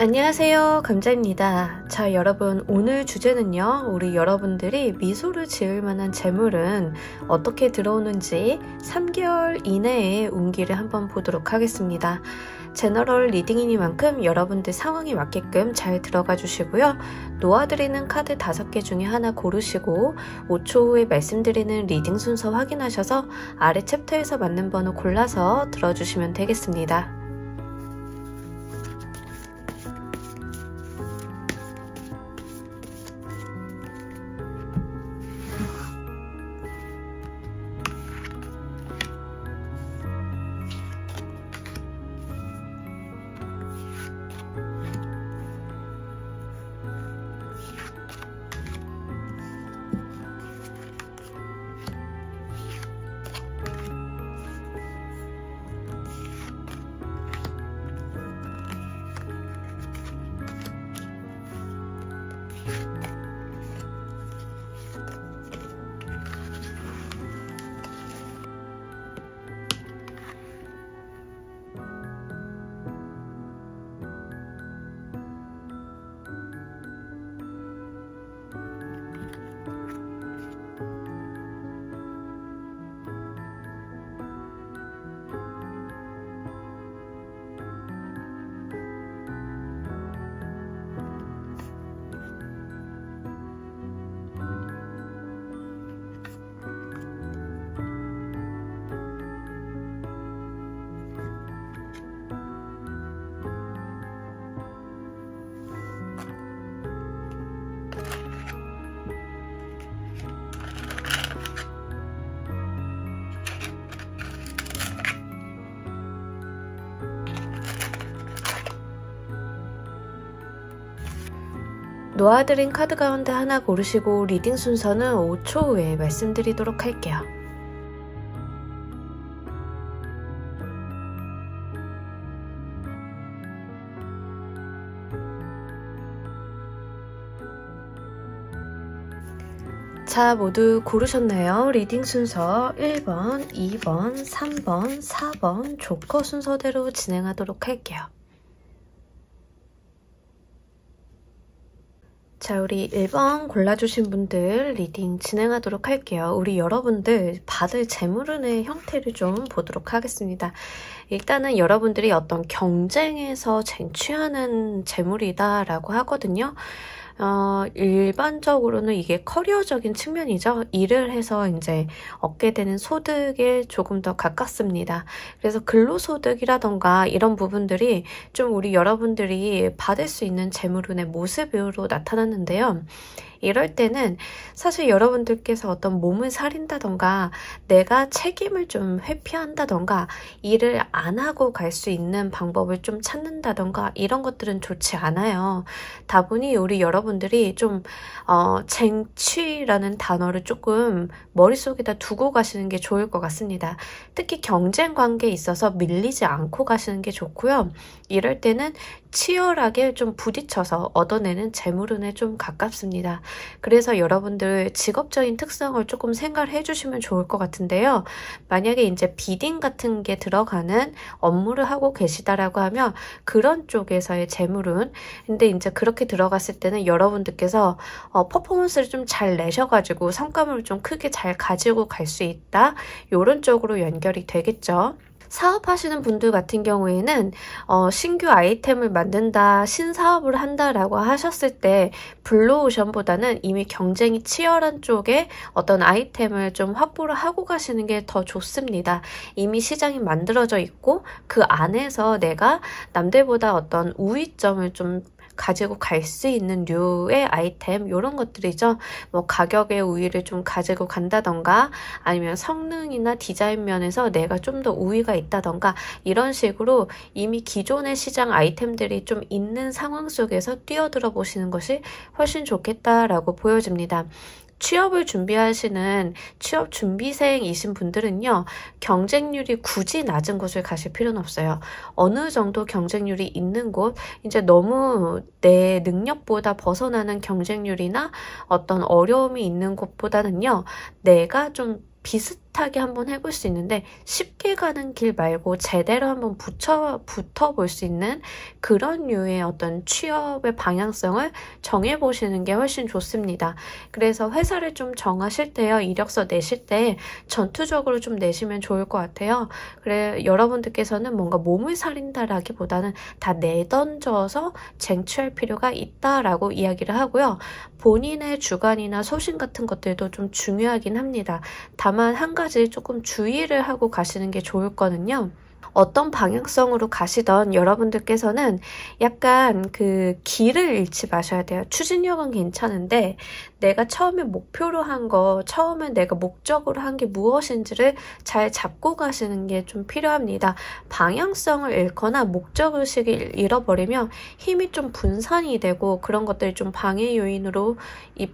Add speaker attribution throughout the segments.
Speaker 1: 안녕하세요, 감자입니다. 자, 여러분, 오늘 주제는요, 우리 여러분들이 미소를 지을 만한 재물은 어떻게 들어오는지 3개월 이내에 운기를 한번 보도록 하겠습니다. 제너럴 리딩이니만큼 여러분들 상황에 맞게끔 잘 들어가 주시고요. 놓아드리는 카드 5개 중에 하나 고르시고 5초 후에 말씀드리는 리딩 순서 확인하셔서 아래 챕터에서 맞는 번호 골라서 들어주시면 되겠습니다. 놓아드린 카드 가운데 하나 고르시고 리딩 순서는 5초 후에 말씀드리도록 할게요. 자, 모두 고르셨나요? 리딩 순서 1번, 2번, 3번, 4번 조커 순서대로 진행하도록 할게요. 자, 우리 1번 골라주신 분들 리딩 진행하도록 할게요. 우리 여러분들 받을 재물운의 형태를 좀 보도록 하겠습니다. 일단은 여러분들이 어떤 경쟁에서 쟁취하는 재물이다 라고 하거든요. 일반적으로는 이게 커리어적인 측면이죠. 일을 해서 이제 얻게 되는 소득에 조금 더 가깝습니다. 그래서 근로소득이라던가 이런 부분들이 좀 우리 여러분들이 받을 수 있는 재물운의 모습으로 나타났는데요. 이럴 때는 사실 여러분들께서 어떤 몸을 사린다던가 내가 책임을 좀 회피한다던가 일을 안 하고 갈 수 있는 방법을 좀 찾는다던가 이런 것들은 좋지 않아요. 다분히 우리 여러분들이 좀 쟁취라는 단어를 조금 머릿속에다 두고 가시는 게 좋을 것 같습니다. 특히 경쟁 관계에 있어서 밀리지 않고 가시는 게 좋고요. 이럴 때는 치열하게 좀 부딪혀서 얻어내는 재물운에 좀 가깝습니다. 그래서 여러분들 직업적인 특성을 조금 생각을 해주시면 좋을 것 같은데요. 만약에 이제 비딩 같은 게 들어가는 업무를 하고 계시다라고 하면 그런 쪽에서의 재물운, 근데 이제 그렇게 들어갔을 때는 여러분들께서 퍼포먼스를 좀 잘 내셔가지고 성과물을 좀 크게 잘 가지고 갈 수 있다, 이런 쪽으로 연결이 되겠죠. 사업하시는 분들 같은 경우에는 신규 아이템을 만든다, 신사업을 한다라고 하셨을 때 블루오션보다는 이미 경쟁이 치열한 쪽에 어떤 아이템을 좀 확보를 하고 가시는 게 더 좋습니다. 이미 시장이 만들어져 있고 그 안에서 내가 남들보다 어떤 우위점을 좀 가지고 갈 수 있는 류의 아이템, 이런 것들이죠. 뭐 가격의 우위를 좀 가지고 간다던가 아니면 성능이나 디자인 면에서 내가 좀 더 우위가 있다던가 이런 식으로 이미 기존의 시장 아이템들이 좀 있는 상황 속에서 뛰어들어 보시는 것이 훨씬 좋겠다라고 보여집니다. 취업을 준비하시는 취업 준비생이신 분들은요, 경쟁률이 굳이 낮은 곳을 가실 필요는 없어요. 어느 정도 경쟁률이 있는 곳, 이제 너무 내 능력보다 벗어나는 경쟁률이나 어떤 어려움이 있는 곳보다는요, 내가 좀 비슷한 비슷하게 한번 해볼 수 있는데 쉽게 가는 길 말고 제대로 한번 붙어볼 수 있는 그런 류의 어떤 취업의 방향성을 정해보시는 게 훨씬 좋습니다. 그래서 회사를 좀 정하실 때요. 이력서 내실 때 전투적으로 좀 내시면 좋을 것 같아요. 그래 여러분들께서는 뭔가 몸을 사린다라기보다는 다 내던져서 쟁취할 필요가 있다라고 이야기를 하고요. 본인의 주관이나 소신 같은 것들도 좀 중요하긴 합니다. 다만 한 가지 조금 주의를 하고 가시는 게 좋을 거는요. 어떤 방향성으로 가시던 여러분들께서는 약간 그 길을 잃지 마셔야 돼요. 추진력은 괜찮은데 내가 처음에 목표로 한 거, 처음에 내가 목적으로 한 게 무엇인지를 잘 잡고 가시는 게 좀 필요합니다. 방향성을 잃거나 목적의식을 잃어버리면 힘이 좀 분산이 되고 그런 것들이 좀 방해 요인으로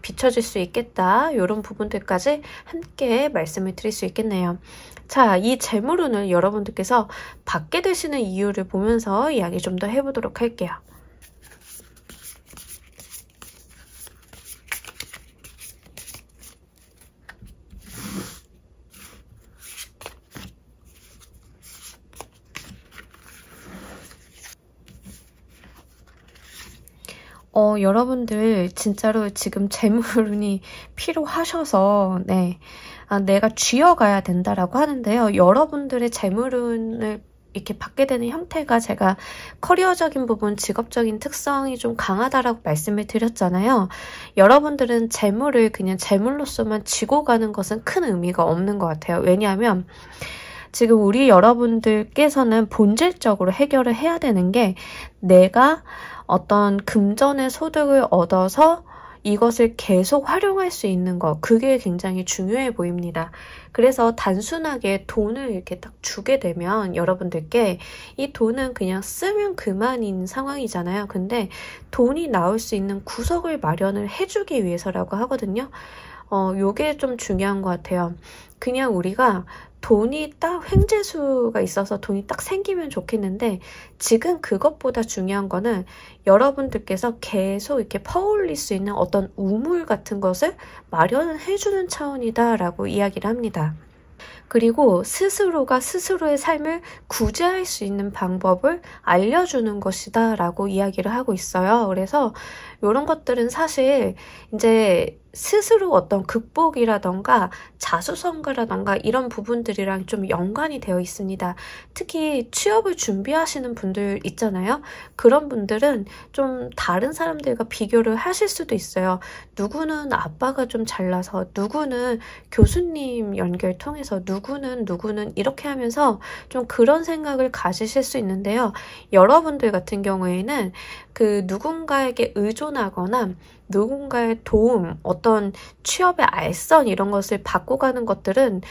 Speaker 1: 비춰질 수 있겠다. 이런 부분들까지 함께 말씀을 드릴 수 있겠네요. 자, 이 재물운을 여러분들께서 받게 되시는 이유를 보면서 이야기 좀 더 해보도록 할게요. 여러분들 진짜로 지금 재물운이 필요하셔서 네, 내가 쥐어가야 된다라고 하는데요. 여러분들의 재물운을 이렇게 받게 되는 형태가 제가 커리어적인 부분, 직업적인 특성이 좀 강하다라고 말씀을 드렸잖아요. 여러분들은 재물을 그냥 재물로서만 쥐고 가는 것은 큰 의미가 없는 것 같아요. 왜냐하면 지금 우리 여러분들께서는 본질적으로 해결을 해야 되는 게 내가 어떤 금전의 소득을 얻어서 이것을 계속 활용할 수 있는 것, 그게 굉장히 중요해 보입니다. 그래서 단순하게 돈을 이렇게 딱 주게 되면 여러분들께 이 돈은 그냥 쓰면 그만인 상황이잖아요. 근데 돈이 나올 수 있는 구석을 마련을 해주기 위해서라고 하거든요. 요게 좀 중요한 것 같아요. 그냥 우리가 돈이 딱 횡재수가 있어서 돈이 딱 생기면 좋겠는데 지금 그것보다 중요한 거는 여러분들께서 계속 이렇게 퍼올릴 수 있는 어떤 우물 같은 것을 마련을 해주는 차원이다라고 이야기를 합니다. 그리고 스스로가 스스로의 삶을 구제할 수 있는 방법을 알려주는 것이다 라고 이야기를 하고 있어요. 그래서 이런 것들은 사실 이제 스스로 어떤 극복이라던가 자수성가라던가 이런 부분들이랑 좀 연관이 되어 있습니다. 특히 취업을 준비하시는 분들 있잖아요. 그런 분들은 좀 다른 사람들과 비교를 하실 수도 있어요. 누구는 아빠가 좀 잘나서, 누구는 교수님 연결 통해서, 누구는 이렇게 하면서 좀 그런 생각을 가지실 수 있는데요. 여러분들 같은 경우에는 그 누군가에게 의존하거나 누군가의 도움, 어떤 취업의 알선 이런 것을 받고 가는 것들은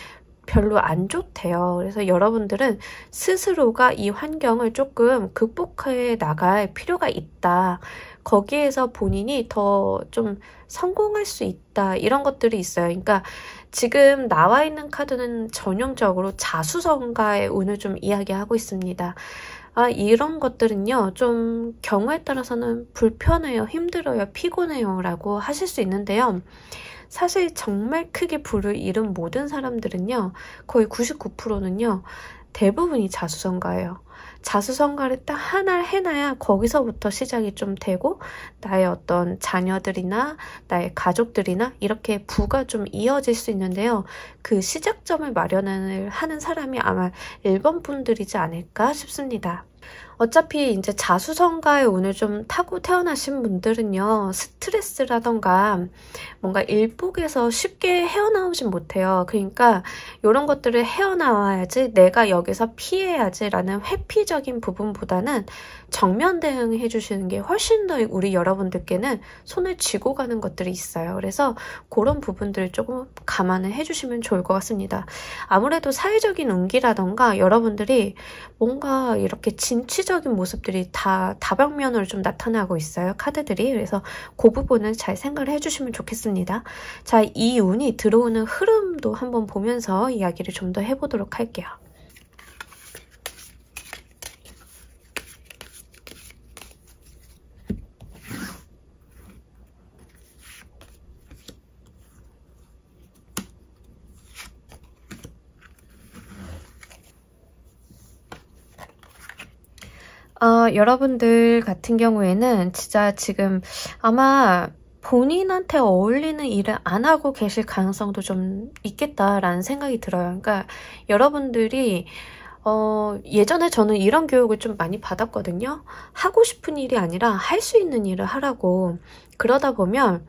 Speaker 1: 별로 안 좋대요. 그래서 여러분들은 스스로가 이 환경을 조금 극복해 나갈 필요가 있다. 거기에서 본인이 더 좀 성공할 수 있다. 이런 것들이 있어요. 그러니까 지금 나와 있는 카드는 전형적으로 자수성가의 운을 좀 이야기하고 있습니다. 이런 것들은요, 좀 경우에 따라서는 불편해요, 힘들어요, 피곤해요 라고 하실 수 있는데요. 사실 정말 크게 부를 잃은 모든 사람들은요, 거의 99%는요, 대부분이 자수성가예요. 자수성가를 딱 하나 해놔야 거기서부터 시작이 좀 되고 나의 어떤 자녀들이나 나의 가족들이나 이렇게 부가 좀 이어질 수 있는데요. 그 시작점을 마련을 하는 사람이 아마 1번 분들이지 않을까 싶습니다. 어차피 이제 자수성가의 운을 좀 타고 태어나신 분들은요, 스트레스라던가 뭔가 일복에서 쉽게 헤어나오진 못해요. 그러니까 이런 것들을 헤어나와야지, 내가 여기서 피해야지 라는 회피적인 부분보다는 정면 대응해 주시는 게 훨씬 더 우리 여러분들께는 손을 쥐고 가는 것들이 있어요. 그래서 그런 부분들을 조금 감안을 해주시면 좋을 것 같습니다. 아무래도 사회적인 운기라던가 여러분들이 뭔가 이렇게 진취적인 모습들이 다 다방면으로 좀 나타나고 있어요. 카드들이. 그래서 그 부분은 잘 생각을 해주시면 좋겠습니다. 자, 이 운이 들어오는 흐름도 한번 보면서 이야기를 좀 더 해보도록 할게요. 여러분들 같은 경우에는 진짜 지금 아마 본인한테 어울리는 일을 안 하고 계실 가능성도 좀 있겠다라는 생각이 들어요. 그러니까 여러분들이 예전에 저는 이런 교육을 좀 많이 받았거든요. 하고 싶은 일이 아니라 할 수 있는 일을 하라고. 그러다 보면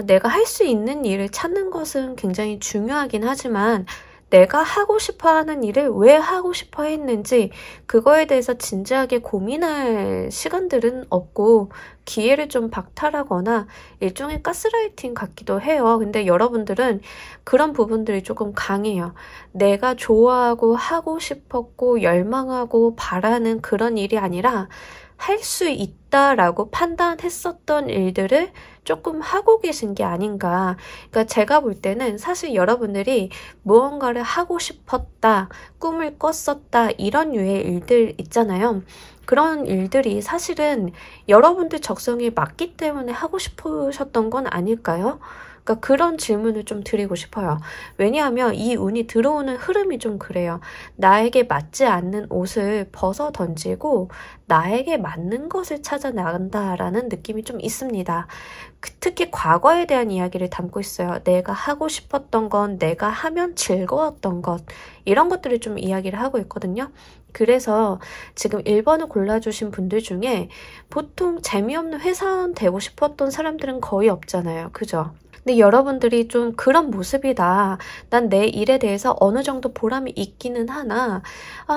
Speaker 1: 내가 할 수 있는 일을 찾는 것은 굉장히 중요하긴 하지만 내가 하고 싶어 하는 일을 왜 하고 싶어 했는지 그거에 대해서 진지하게 고민할 시간들은 없고 기회를 좀 박탈하거나 일종의 가스라이팅 같기도 해요. 근데 여러분들은 그런 부분들이 조금 강해요. 내가 좋아하고 하고 싶었고 열망하고 바라는 그런 일이 아니라 할 수 있다라고 판단했었던 일들을 조금 하고 계신 게 아닌가. 그러니까 제가 볼 때는 사실 여러분들이 무언가를 하고 싶었다, 꿈을 꿨었다 이런 류의 일들 있잖아요. 그런 일들이 사실은 여러분들 적성에 맞기 때문에 하고 싶으셨던 건 아닐까요? 그러니까 그런 질문을 좀 드리고 싶어요. 왜냐하면 이 운이 들어오는 흐름이 좀 그래요. 나에게 맞지 않는 옷을 벗어 던지고 나에게 맞는 것을 찾아 나간다라는 느낌이 좀 있습니다. 특히 과거에 대한 이야기를 담고 있어요. 내가 하고 싶었던 건, 내가 하면 즐거웠던 것, 이런 것들을 좀 이야기를 하고 있거든요. 그래서 지금 1번을 골라주신 분들 중에 보통 재미없는 회사원 되고 싶었던 사람들은 거의 없잖아요. 그죠? 근데 여러분들이 좀 그런 모습이다. 난 내 일에 대해서 어느 정도 보람이 있기는 하나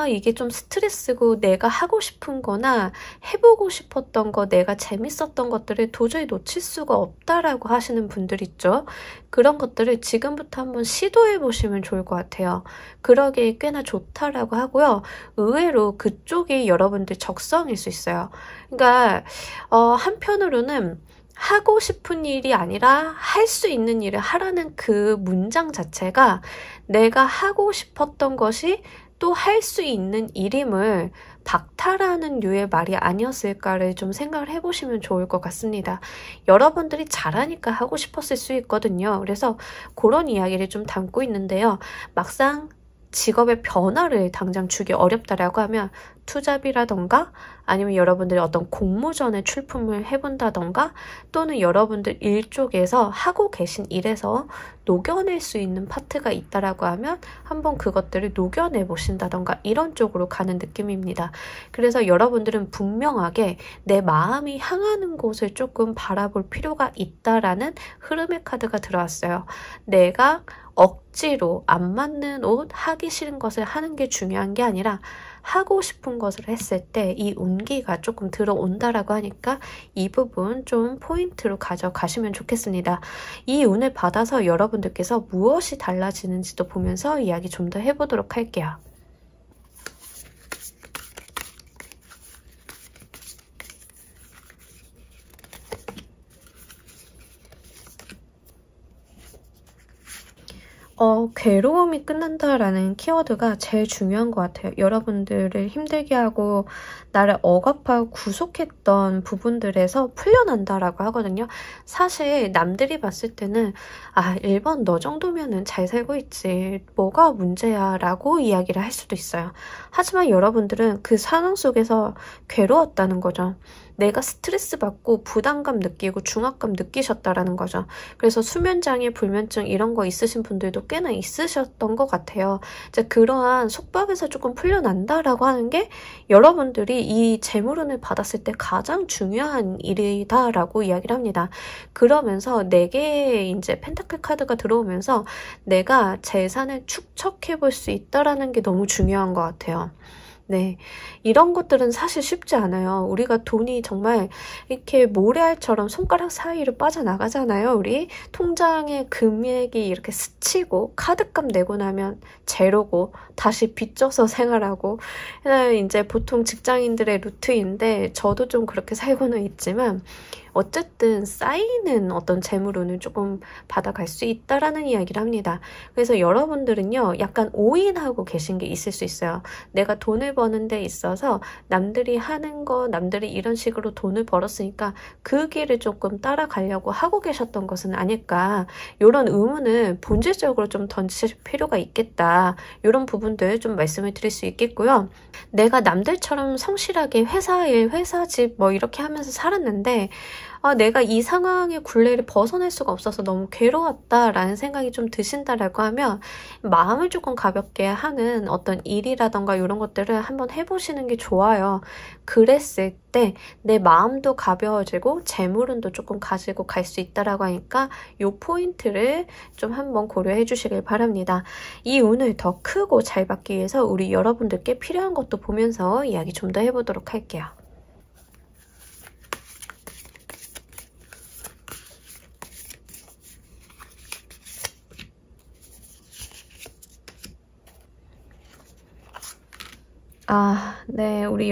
Speaker 1: 이게 좀 스트레스고 내가 하고 싶은 거나 해보고 싶었던 거, 내가 재밌었던 것들을 도저히 놓칠 수가 없다라고 하시는 분들 있죠. 그런 것들을 지금부터 한번 시도해 보시면 좋을 것 같아요. 그러기에 꽤나 좋다라고 하고요. 의외로 그쪽이 여러분들 적성일 수 있어요. 그러니까 한편으로는 하고 싶은 일이 아니라 할 수 있는 일을 하라는 그 문장 자체가 내가 하고 싶었던 것이 또 할 수 있는 일임을 박탈하는 류의 말이 아니었을까를 좀 생각을 해보시면 좋을 것 같습니다. 여러분들이 잘하니까 하고 싶었을 수 있거든요. 그래서 그런 이야기를 좀 담고 있는데요. 막상 직업의 변화를 당장 주기 어렵다라고 하면 투잡이라던가 아니면 여러분들이 어떤 공모전에 출품을 해본다던가 또는 여러분들 일 쪽에서 하고 계신 일에서 녹여낼 수 있는 파트가 있다라고 하면 한번 그것들을 녹여내 보신다던가 이런 쪽으로 가는 느낌입니다. 그래서 여러분들은 분명하게 내 마음이 향하는 곳을 조금 바라볼 필요가 있다라는 흐름의 카드가 들어왔어요. 내가 억지로 안 맞는 옷, 하기 싫은 것을 하는 게 중요한 게 아니라 하고 싶은 것을 했을 때 이 운기가 조금 들어온다라고 하니까 이 부분 좀 포인트로 가져가시면 좋겠습니다. 이 운을 받아서 여러분들께서 무엇이 달라지는지도 보면서 이야기 좀 더 해보도록 할게요. 괴로움이 끝난다라는 키워드가 제일 중요한 것 같아요. 여러분들을 힘들게 하고 나를 억압하고 구속했던 부분들에서 풀려난다라고 하거든요. 사실 남들이 봤을 때는 1번 너 정도면은 잘 살고 있지. 뭐가 문제야? 라고 이야기를 할 수도 있어요. 하지만 여러분들은 그 상황 속에서 괴로웠다는 거죠. 내가 스트레스 받고 부담감 느끼고 중압감 느끼셨다라는 거죠. 그래서 수면장애, 불면증 이런 거 있으신 분들도 꽤나 있으셨던 것 같아요. 이제 그러한 속박에서 조금 풀려난다라고 하는 게 여러분들이 이 재물운을 받았을 때 가장 중요한 일이다라고 이야기를 합니다. 그러면서 4개의 이제 펜타클 카드가 들어오면서 내가 재산을 축적해 볼 수 있다라는 게 너무 중요한 것 같아요. 네, 이런 것들은 사실 쉽지 않아요. 우리가 돈이 정말 이렇게 모래알처럼 손가락 사이로 빠져나가잖아요. 우리 통장에 금액이 이렇게 스치고 카드값 내고 나면 제로고 다시 빚져서 생활하고 이제 보통 직장인들의 루트인데 저도 좀 그렇게 살고는 있지만 어쨌든 쌓이는 어떤 재물운을 조금 받아갈 수 있다라는 이야기를 합니다. 그래서 여러분들은요, 약간 오인하고 계신 게 있을 수 있어요. 내가 돈을 버는 데 있어서 남들이 하는 거, 남들이 이런 식으로 돈을 벌었으니까 그 길을 조금 따라가려고 하고 계셨던 것은 아닐까. 이런 의문을 본질적으로 좀 던지실 필요가 있겠다. 이런 부분들 좀 말씀을 드릴 수 있겠고요. 내가 남들처럼 성실하게 회사 일, 회사 집 뭐 이렇게 하면서 살았는데 내가 이 상황의 굴레를 벗어날 수가 없어서 너무 괴로웠다라는 생각이 좀 드신다라고 하면 마음을 조금 가볍게 하는 어떤 일이라던가 이런 것들을 한번 해보시는 게 좋아요. 그랬을 때 내 마음도 가벼워지고 재물운도 조금 가지고 갈 수 있다라고 하니까 이 포인트를 좀 한번 고려해 주시길 바랍니다. 이 운을 더 크고 잘 받기 위해서 우리 여러분들께 필요한 것도 보면서 이야기 좀 더 해보도록 할게요. 네, 우리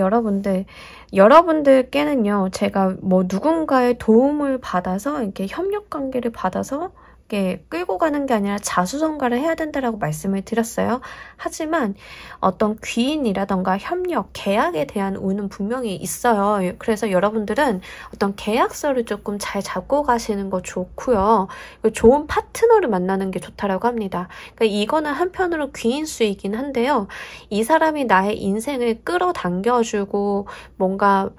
Speaker 1: 여러분들께는요, 제가 뭐 누군가의 도움을 받아서, 이렇게 협력 관계를 받아서, 이렇게 끌고 가는 게 아니라 자수성가를 해야 된다라고 말씀을 드렸어요. 하지만 어떤 귀인이라던가 협력, 계약에 대한 운은 분명히 있어요. 그래서 여러분들은 어떤 계약서를 조금 잘 잡고 가시는 거 좋고요. 좋은 파트너를 만나는 게 좋다라고 합니다. 그러니까 이거는 한편으로 귀인수이긴 한데요. 이 사람이 나의 인생을 끌어당겨주고 뭔가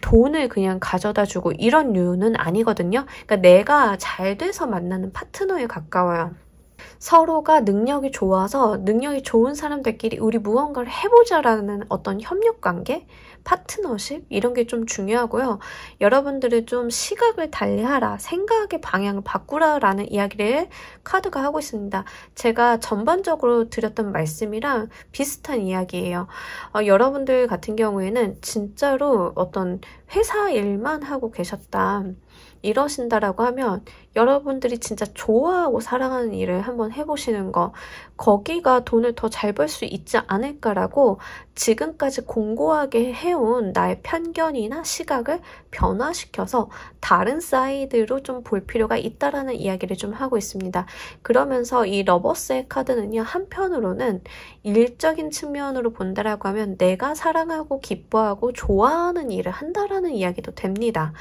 Speaker 1: 돈을 그냥 가져다 주고 이런 류는 아니거든요. 그러니까 내가 잘 돼서 만나는 파트너에 가까워요. 서로가 능력이 좋아서 능력이 좋은 사람들끼리 우리 무언가를 해보자라는 어떤 협력관계, 파트너십 이런 게 좀 중요하고요. 여러분들은 좀 시각을 달리하라, 생각의 방향을 바꾸라라는 이야기를 카드가 하고 있습니다. 제가 전반적으로 드렸던 말씀이랑 비슷한 이야기예요. 여러분들 같은 경우에는 진짜로 어떤 회사 일만 하고 계셨다. 이러신다라고 하면 여러분들이 진짜 좋아하고 사랑하는 일을 한번 해보시는 거, 거기가 돈을 더 잘 벌 수 있지 않을까라고 지금까지 공고하게 해온 나의 편견이나 시각을 변화시켜서 다른 사이드로 좀 볼 필요가 있다라는 이야기를 좀 하고 있습니다. 그러면서 이 러버스의 카드는요, 한편으로는 일적인 측면으로 본다라고 하면 내가 사랑하고 기뻐하고 좋아하는 일을 한다라는 이야기도 됩니다.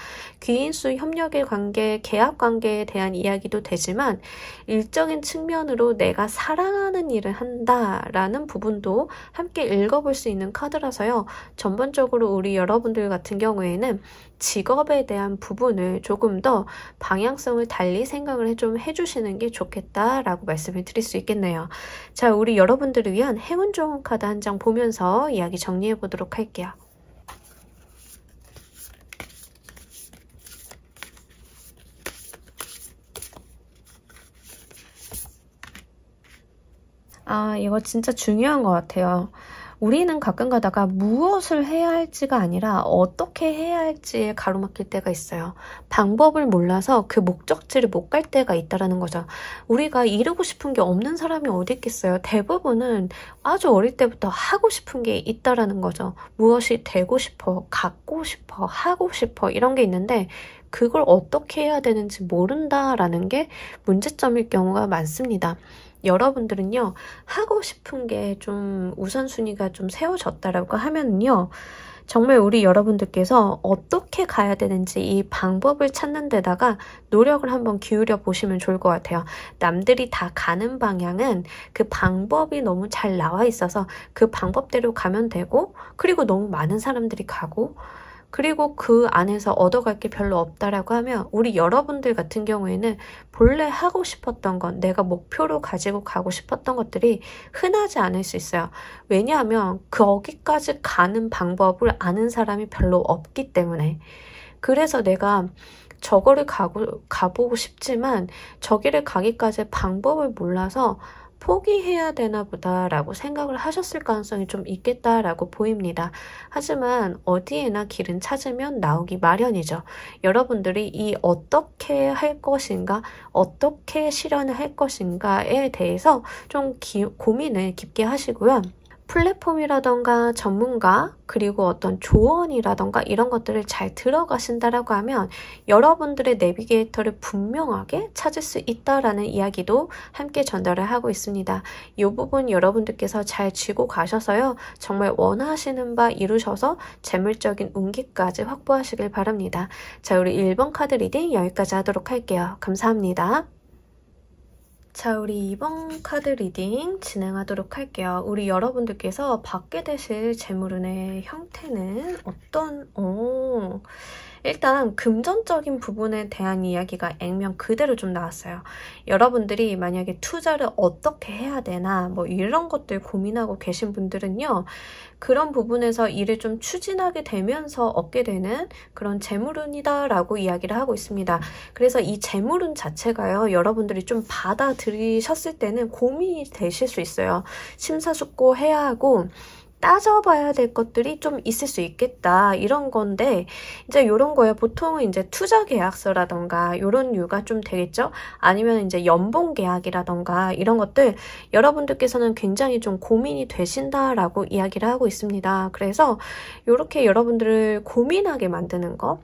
Speaker 1: 귀인수 협력의 관계, 계약 관계에 대한 이야기도 되지만 일적인 측면으로 내가 사랑하는 일을 한다라는 부분도 함께 읽어볼 수 있는 카드라서요. 전반적으로 우리 여러분들 같은 경우에는 직업에 대한 부분을 조금 더 방향성을 달리 생각을 좀 해주시는 게 좋겠다라고 말씀을 드릴 수 있겠네요. 자, 우리 여러분들을 위한 행운 좋은 카드 한 장 보면서 이야기 정리해 보도록 할게요. 이거 진짜 중요한 것 같아요. 우리는 가끔 가다가 무엇을 해야 할지가 아니라 어떻게 해야 할지에 가로막힐 때가 있어요. 방법을 몰라서 그 목적지를 못 갈 때가 있다라는 거죠. 우리가 이루고 싶은 게 없는 사람이 어디 있겠어요. 대부분은 아주 어릴 때부터 하고 싶은 게 있다라는 거죠. 무엇이 되고 싶어, 갖고 싶어, 하고 싶어 이런 게 있는데 그걸 어떻게 해야 되는지 모른다라는 게 문제점일 경우가 많습니다. 여러분들은요, 하고 싶은 게 좀 우선순위가 좀 세워졌다라고 하면요, 정말 우리 여러분들께서 어떻게 가야 되는지 이 방법을 찾는 데다가 노력을 한번 기울여 보시면 좋을 것 같아요. 남들이 다 가는 방향은 그 방법이 너무 잘 나와 있어서 그 방법대로 가면 되고, 그리고 너무 많은 사람들이 가고, 그리고 그 안에서 얻어갈 게 별로 없다라고 하면 우리 여러분들 같은 경우에는 본래 하고 싶었던 건, 내가 목표로 가지고 가고 싶었던 것들이 흔하지 않을 수 있어요. 왜냐하면 거기까지 가는 방법을 아는 사람이 별로 없기 때문에. 그래서 내가 저거를 가보고 싶지만 저기를 가기까지 방법을 몰라서 포기해야 되나 보다라고 생각을 하셨을 가능성이 좀 있겠다라고 보입니다. 하지만 어디에나 길은 찾으면 나오기 마련이죠. 여러분들이 이 어떻게 할 것인가, 어떻게 실현을 할 것인가에 대해서 좀 고민을 깊게 하시고요. 플랫폼이라던가 전문가 그리고 어떤 조언이라던가 이런 것들을 잘 들어가신다라고 하면 여러분들의 내비게이터를 분명하게 찾을 수 있다라는 이야기도 함께 전달을 하고 있습니다. 이 부분 여러분들께서 잘 쥐고 가셔서요. 정말 원하시는 바 이루셔서 재물적인 운기까지 확보하시길 바랍니다. 자, 우리 1번 카드 리딩 여기까지 하도록 할게요. 감사합니다. 자, 우리 2번 카드 리딩 진행하도록 할게요. 우리 여러분들께서 받게 되실 재물운의 형태는 일단 금전적인 부분에 대한 이야기가 액면 그대로 좀 나왔어요. 여러분들이 만약에 투자를 어떻게 해야 되나 뭐 이런 것들 고민하고 계신 분들은요. 그런 부분에서 일을 좀 추진하게 되면서 얻게 되는 그런 재물운이다 라고 이야기를 하고 있습니다. 그래서 이 재물운 자체가요. 여러분들이 좀 받아들이셨을 때는 고민이 되실 수 있어요. 심사숙고해야 하고 따져봐야 될 것들이 좀 있을 수 있겠다 이런 건데 이제 이런 거예요. 보통은 이제 투자 계약서라던가 이런 류가 좀 되겠죠. 아니면 이제 연봉 계약이라던가 이런 것들 여러분들께서는 굉장히 좀 고민이 되신다라고 이야기를 하고 있습니다. 그래서 이렇게 여러분들을 고민하게 만드는 거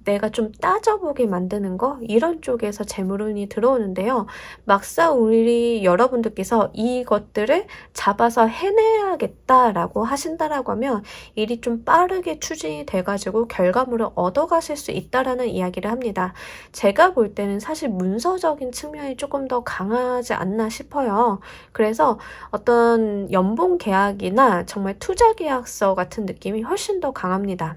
Speaker 1: 내가 좀 따져보게 만드는 거 이런 쪽에서 재물운이 들어오는데요. 막상 우리 여러분들께서 이것들을 잡아서 해내야겠다라고 하신다라고 하면 일이 좀 빠르게 추진이 돼가지고 결과물을 얻어가실 수 있다라는 이야기를 합니다. 제가 볼 때는 사실 문서적인 측면이 조금 더 강하지 않나 싶어요. 그래서 어떤 연봉 계약이나 정말 투자 계약서 같은 느낌이 훨씬 더 강합니다.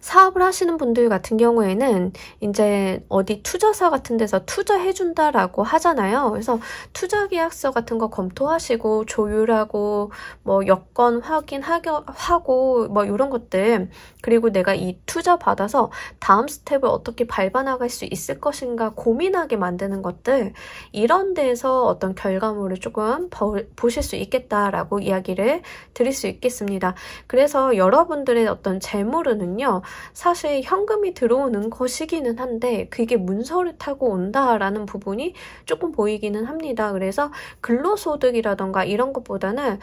Speaker 1: 사업을 하시는 분들 같은 경우에는 이제 어디 투자사 같은 데서 투자해준다라고 하잖아요. 그래서 투자 계약서 같은 거 검토하시고 조율하고 뭐 여건 확인하고 뭐 이런 것들 그리고 내가 이 투자 받아서 다음 스텝을 어떻게 밟아나갈 수 있을 것인가 고민하게 만드는 것들 이런 데서 어떤 결과물을 조금 보실 수 있겠다라고 이야기를 드릴 수 있겠습니다. 그래서 여러분들의 어떤 재물은요 사실 현금이 들어오는 것이기는 한데 그게 문서를 타고 온다라는 부분이 조금 보이기는 합니다. 그래서 근로소득이라던가 이런 것보다는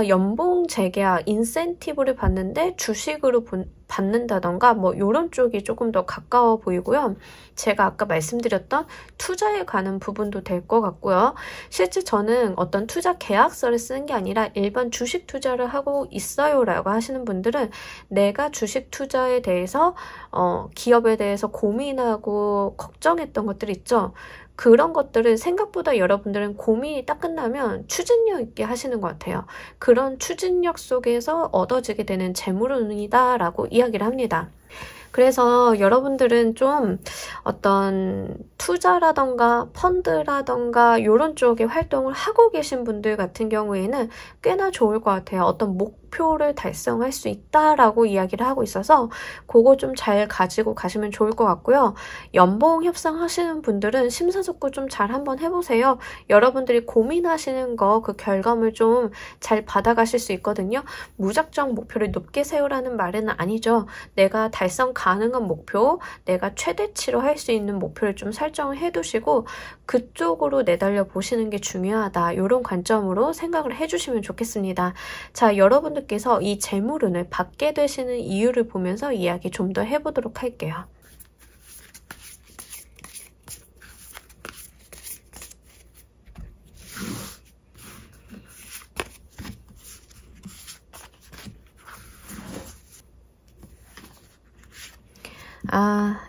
Speaker 1: 연봉 재계약, 인센티브를 받는데 주식으로 받는다던가 뭐 이런 쪽이 조금 더 가까워 보이고요. 제가 아까 말씀드렸던 투자에 관한 부분도 될 것 같고요. 실제 저는 어떤 투자 계약서를 쓰는 게 아니라 일반 주식 투자를 하고 있어요 라고 하시는 분들은 내가 주식 투자에 대해서 기업에 대해서 고민하고 걱정했던 것들 있죠. 그런 것들을 생각보다 여러분들은 고민이 딱 끝나면 추진력 있게 하시는 것 같아요. 그런 추진력 속에서 얻어지게 되는 재물운이다 라고 이야기를 합니다. 그래서 여러분들은 좀 어떤 투자라던가 펀드라던가 이런 쪽에 활동을 하고 계신 분들 같은 경우에는 꽤나 좋을 것 같아요. 어떤 목표를 달성할 수 있다라고 이야기를 하고 있어서 그거 좀 잘 가지고 가시면 좋을 것 같고요. 연봉 협상하시는 분들은 심사숙고 좀 잘 한번 해보세요. 여러분들이 고민하시는 거 그 결과물 좀 잘 받아가실 수 있거든요. 무작정 목표를 높게 세우라는 말은 아니죠. 내가 달성 가능한 목표, 내가 최대치로 할 수 있는 목표를 좀 설정을 해두시고 그쪽으로 내달려 보시는 게 중요하다. 이런 관점으로 생각을 해주시면 좋겠습니다. 자, 여러분들께서 이 재물운을 받게 되시는 이유를 보면서 이야기 좀 더 해보도록 할게요.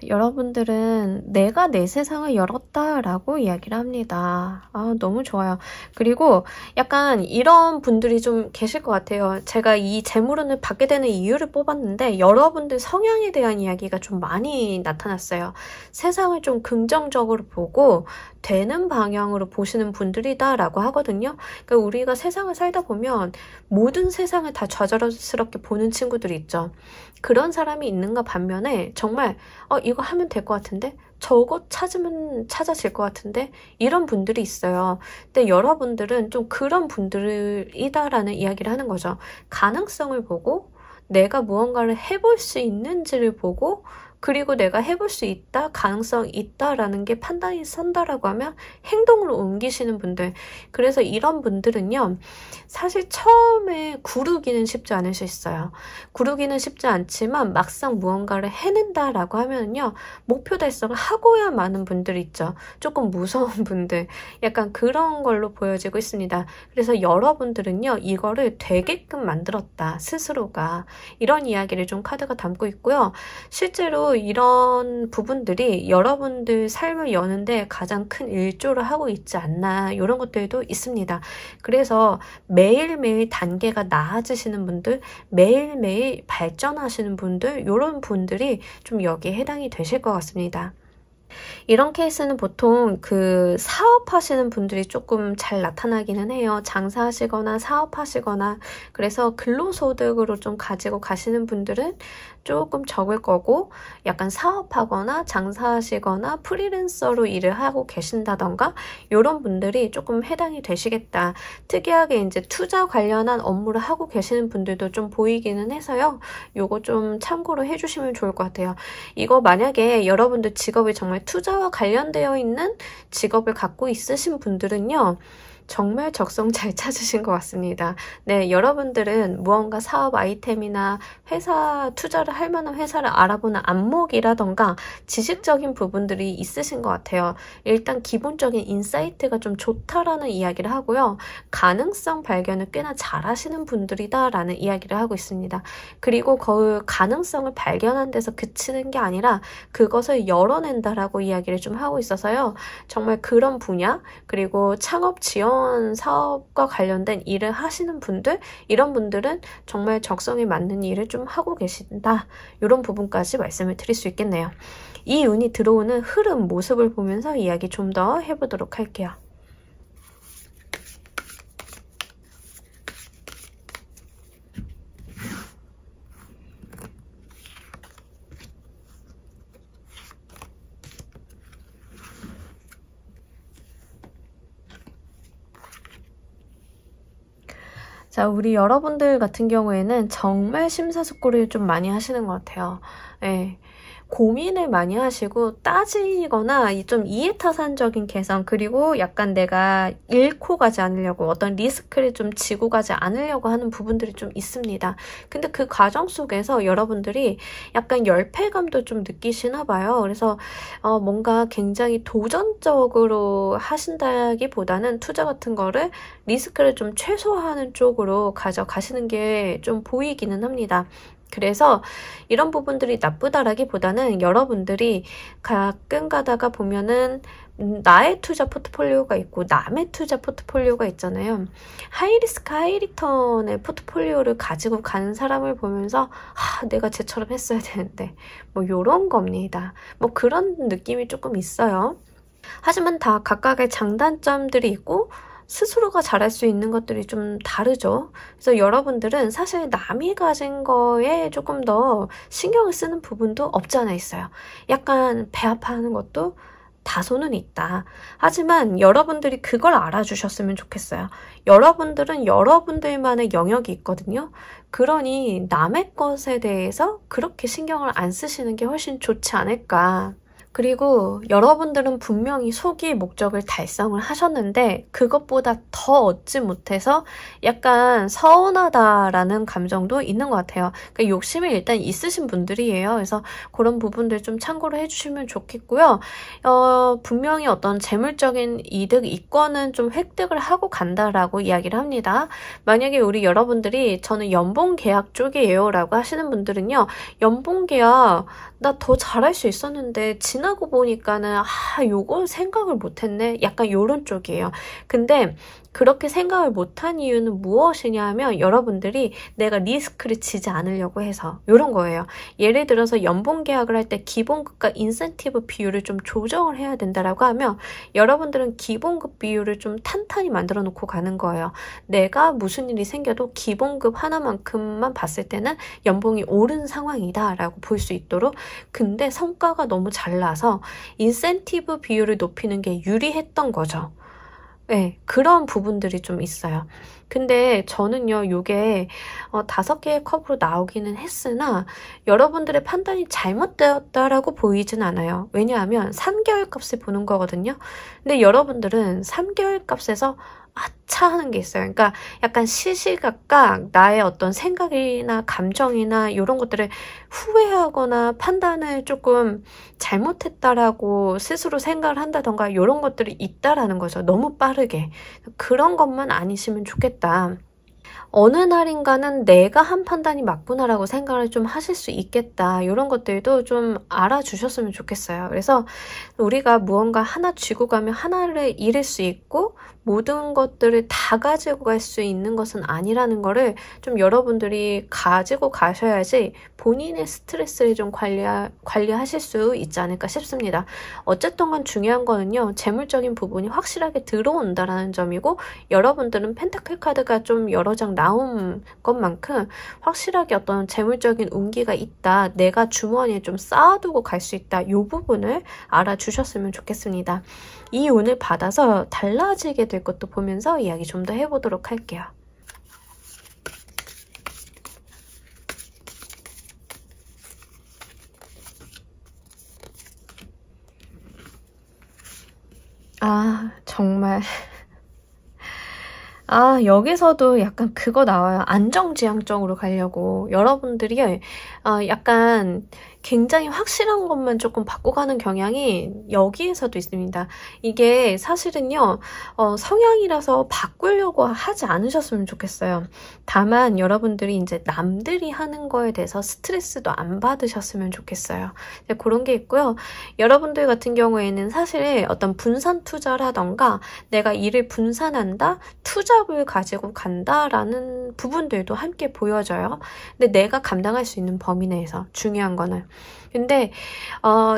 Speaker 1: 여러분들은 내가 내 세상을 열었다라고 이야기를 합니다. 너무 좋아요. 그리고 약간 이런 분들이 좀 계실 것 같아요. 제가 이 재물운을 받게 되는 이유를 뽑았는데 여러분들 성향에 대한 이야기가 좀 많이 나타났어요. 세상을 좀 긍정적으로 보고 되는 방향으로 보시는 분들이다라고 하거든요. 그러니까 우리가 세상을 살다 보면 모든 세상을 다 좌절스럽게 보는 친구들이 있죠. 그런 사람이 있는가 반면에 정말 이거 하면 될 것 같은데 저거 찾으면 찾아질 것 같은데 이런 분들이 있어요. 근데 여러분들은 좀 그런 분들이다라는 이야기를 하는 거죠. 가능성을 보고 내가 무언가를 해볼 수 있는지를 보고 그리고 내가 해볼 수 있다, 가능성 있다라는 게 판단이 선다라고 하면 행동으로 옮기시는 분들. 그래서 이런 분들은요, 사실 처음에 구르기는 쉽지 않을 수 있어요. 구르기는 쉽지 않지만 막상 무언가를 해낸다라고 하면요, 목표 달성을 하고야 마는 분들 있죠. 조금 무서운 분들. 약간 그런 걸로 보여지고 있습니다. 그래서 여러분들은요, 이거를 되게끔 만들었다, 스스로가. 이런 이야기를 좀 카드가 담고 있고요. 실제로 이런 부분들이 여러분들 삶을 여는데 가장 큰 일조를 하고 있지 않나, 이런 것들도 있습니다. 그래서 매일매일 단계가 나아지시는 분들, 매일매일 발전하시는 분들, 이런 분들이 좀 여기에 해당이 되실 것 같습니다. 이런 케이스는 보통 그 사업하시는 분들이 조금 잘 나타나기는 해요. 장사하시거나 사업하시거나. 그래서 근로소득으로 좀 가지고 가시는 분들은 조금 적을 거고, 약간 사업하거나 장사하시거나 프리랜서로 일을 하고 계신다던가 이런 분들이 조금 해당이 되시겠다. 특이하게 이제 투자 관련한 업무를 하고 계시는 분들도 좀 보이기는 해서요. 요거 좀 참고로 해주시면 좋을 것 같아요. 이거 만약에 여러분들 직업이 정말 투자와 관련되어 있는 직업을 갖고 있으신 분들은요, 정말 적성 잘 찾으신 것 같습니다. 네, 여러분들은 무언가 사업 아이템이나 회사, 투자를 할 만한 회사를 알아보는 안목이라던가 지식적인 부분들이 있으신 것 같아요. 일단 기본적인 인사이트가 좀 좋다라는 이야기를 하고요. 가능성 발견을 꽤나 잘 하시는 분들이다라는 이야기를 하고 있습니다. 그리고 그 가능성을 발견한 데서 그치는 게 아니라 그것을 열어낸다라고 이야기를 좀 하고 있어서요. 정말 그런 분야, 그리고 창업 지원 사업과 관련된 일을 하시는 분들, 이런 분들은 정말 적성에 맞는 일을 좀 하고 계신다. 이런 부분까지 말씀을 드릴 수 있겠네요. 이 운이 들어오는 흐름, 모습을 보면서 이야기 좀 더 해보도록 할게요. 자, 우리 여러분들 같은 경우에는 정말 심사숙고를 좀 많이 하시는 것 같아요. 예. 고민을 많이 하시고 따지거나 좀 이해타산적인 개성, 그리고 약간 내가 잃고 가지 않으려고 어떤 리스크를 좀 지고 가지 않으려고 하는 부분들이 좀 있습니다. 근데 그 과정 속에서 여러분들이 약간 열패감도 좀 느끼시나 봐요. 그래서 뭔가 굉장히 도전적으로 하신다기보다는 투자 같은 거를 리스크를 좀 최소화하는 쪽으로 가져가시는 게 좀 보이기는 합니다. 그래서 이런 부분들이 나쁘다라기보다는 여러분들이 가끔 가다가 보면은 나의 투자 포트폴리오가 있고 남의 투자 포트폴리오가 있잖아요. 하이리스크 하이리턴의 포트폴리오를 가지고 가는 사람을 보면서 내가 쟤처럼 했어야 되는데 뭐 요런 겁니다. 뭐 그런 느낌이 조금 있어요. 하지만 다 각각의 장단점들이 있고 스스로가 잘할 수 있는 것들이 좀 다르죠. 그래서 여러분들은 사실 남이 가진 거에 조금 더 신경을 쓰는 부분도 없지 않아 있어요. 약간 배 아파하는 것도 다소는 있다. 하지만 여러분들이 그걸 알아주셨으면 좋겠어요. 여러분들은 여러분들만의 영역이 있거든요. 그러니 남의 것에 대해서 그렇게 신경을 안 쓰시는 게 훨씬 좋지 않을까. 그리고 여러분들은 분명히 소기의 목적을 달성을 하셨는데 그것보다 더 얻지 못해서 약간 서운하다라는 감정도 있는 것 같아요. 그러니까 욕심이 일단 있으신 분들이에요. 그래서 그런 부분들 좀 참고를 해주시면 좋겠고요. 분명히 어떤 재물적인 이득, 이권은 좀 획득을 하고 간다라고 이야기를 합니다. 만약에 우리 여러분들이 저는 연봉 계약 쪽이에요 라고 하시는 분들은요. 연봉 계약 나 더 잘할 수 있었는데 지나고 보니까는 요걸 생각을 못했네. 약간 요런 쪽이에요. 근데 그렇게 생각을 못한 이유는 무엇이냐 하면 여러분들이 내가 리스크를 지지 않으려고 해서 이런 거예요. 예를 들어서 연봉 계약을 할 때 기본급과 인센티브 비율을 좀 조정을 해야 된다라고 하면 여러분들은 기본급 비율을 좀 탄탄히 만들어 놓고 가는 거예요. 내가 무슨 일이 생겨도 기본급 하나만큼만 봤을 때는 연봉이 오른 상황이다 라고 볼 수 있도록. 근데 성과가 너무 잘 나서 인센티브 비율을 높이는 게 유리했던 거죠. 네, 그런 부분들이 좀 있어요. 근데 저는요, 요게 5개의 컵으로 나오기는 했으나 여러분들의 판단이 잘못되었다라고 보이진 않아요. 왜냐하면 3개월 값을 보는 거거든요. 근데 여러분들은 3개월 값에서 아차 하는 게 있어요. 그러니까 약간 시시각각 나의 어떤 생각이나 감정이나 이런 것들을 후회하거나 판단을 조금 잘못했다라고 스스로 생각을 한다던가 이런 것들이 있다라는 거죠. 너무 빠르게. 그런 것만 아니시면 좋겠다. 어느 날인가는 내가 한 판단이 맞구나라고 생각을 좀 하실 수 있겠다. 이런 것들도 좀 알아주셨으면 좋겠어요. 그래서 우리가 무언가 하나 쥐고 가면 하나를 잃을 수 있고 모든 것들을 다 가지고 갈 수 있는 것은 아니라는 거를 좀 여러분들이 가지고 가셔야지 본인의 스트레스를 좀 관리하실 수 있지 않을까 싶습니다. 어쨌든 간 중요한 거는요. 재물적인 부분이 확실하게 들어온다라는 점이고 여러분들은 펜타클 카드가 좀 여러 장 나온 것만큼 확실하게 어떤 재물적인 운기가 있다. 내가 주머니에 좀 쌓아두고 갈 수 있다. 이 부분을 알아주셨으면 좋겠습니다. 이 운을 받아서 달라지게 될 것도 보면서 이야기 좀 더 해보도록 할게요. 아, 정말. 아, 여기서도 약간 그거 나와요. 안정지향적으로 가려고. 여러분들이 약간 굉장히 확실한 것만 조금 바꿔가는 경향이 여기에서도 있습니다. 이게 사실은요, 성향이라서 바꾸려고 하지 않으셨으면 좋겠어요. 다만 여러분들이 이제 남들이 하는 거에 대해서 스트레스도 안 받으셨으면 좋겠어요. 그런 게 있고요. 여러분들 같은 경우에는 사실 어떤 분산 투자라던가 내가 일을 분산한다, 투잡을 가지고 간다라는 부분들도 함께 보여져요. 근데 내가 감당할 수 있는 범위 내에서 중요한 거는. 근데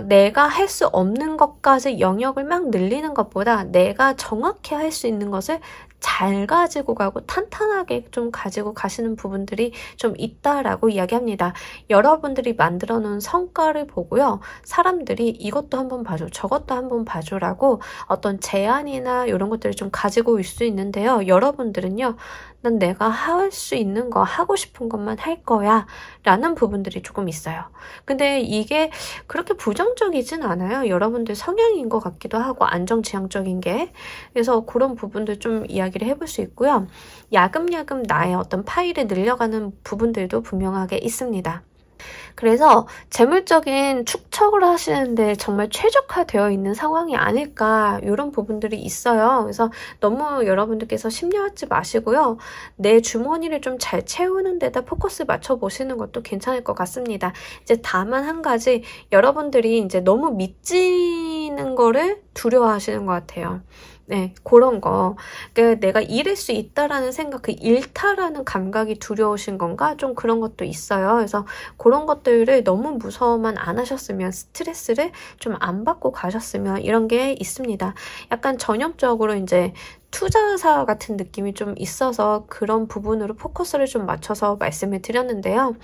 Speaker 1: 내가 할 수 없는 것까지 영역을 막 늘리는 것보다 내가 정확히 할 수 있는 것을 잘 가지고 가고 탄탄하게 좀 가지고 가시는 부분들이 좀 있다라고 이야기합니다. 여러분들이 만들어 놓은 성과를 보고요. 사람들이 이것도 한번 봐줘, 저것도 한번 봐줘라고 어떤 제안이나 이런 것들을 좀 가지고 올 수 있는데요. 여러분들은요. 난 내가 할 수 있는 거, 하고 싶은 것만 할 거야 라는 부분들이 조금 있어요. 근데 이게 그렇게 부정적이진 않아요. 여러분들 성향인 것 같기도 하고 안정지향적인 게. 그래서 그런 부분들 좀 이야기를 해볼 수 있고요. 야금야금 나의 어떤 파일을 늘려가는 부분들도 분명하게 있습니다. 그래서 재물적인 축척을 하시는데 정말 최적화되어 있는 상황이 아닐까 이런 부분들이 있어요. 그래서 너무 여러분들께서 심려하지 마시고요. 내 주머니를 좀 잘 채우는 데다 포커스 맞춰보시는 것도 괜찮을 것 같습니다. 이제 다만 한 가지 여러분들이 이제 너무 미치는 거를 두려워하시는 것 같아요. 네, 그런 거. 그러니까 내가 잃을 수 있다라는 생각, 그 잃다라는 감각이 두려우신 건가? 좀 그런 것도 있어요. 그래서 그런 것들을 너무 무서워만 안 하셨으면, 스트레스를 좀 안 받고 가셨으면 이런 게 있습니다. 약간 전형적으로 이제 투자사 같은 느낌이 좀 있어서 그런 부분으로 포커스를 좀 맞춰서 말씀을 드렸는데요.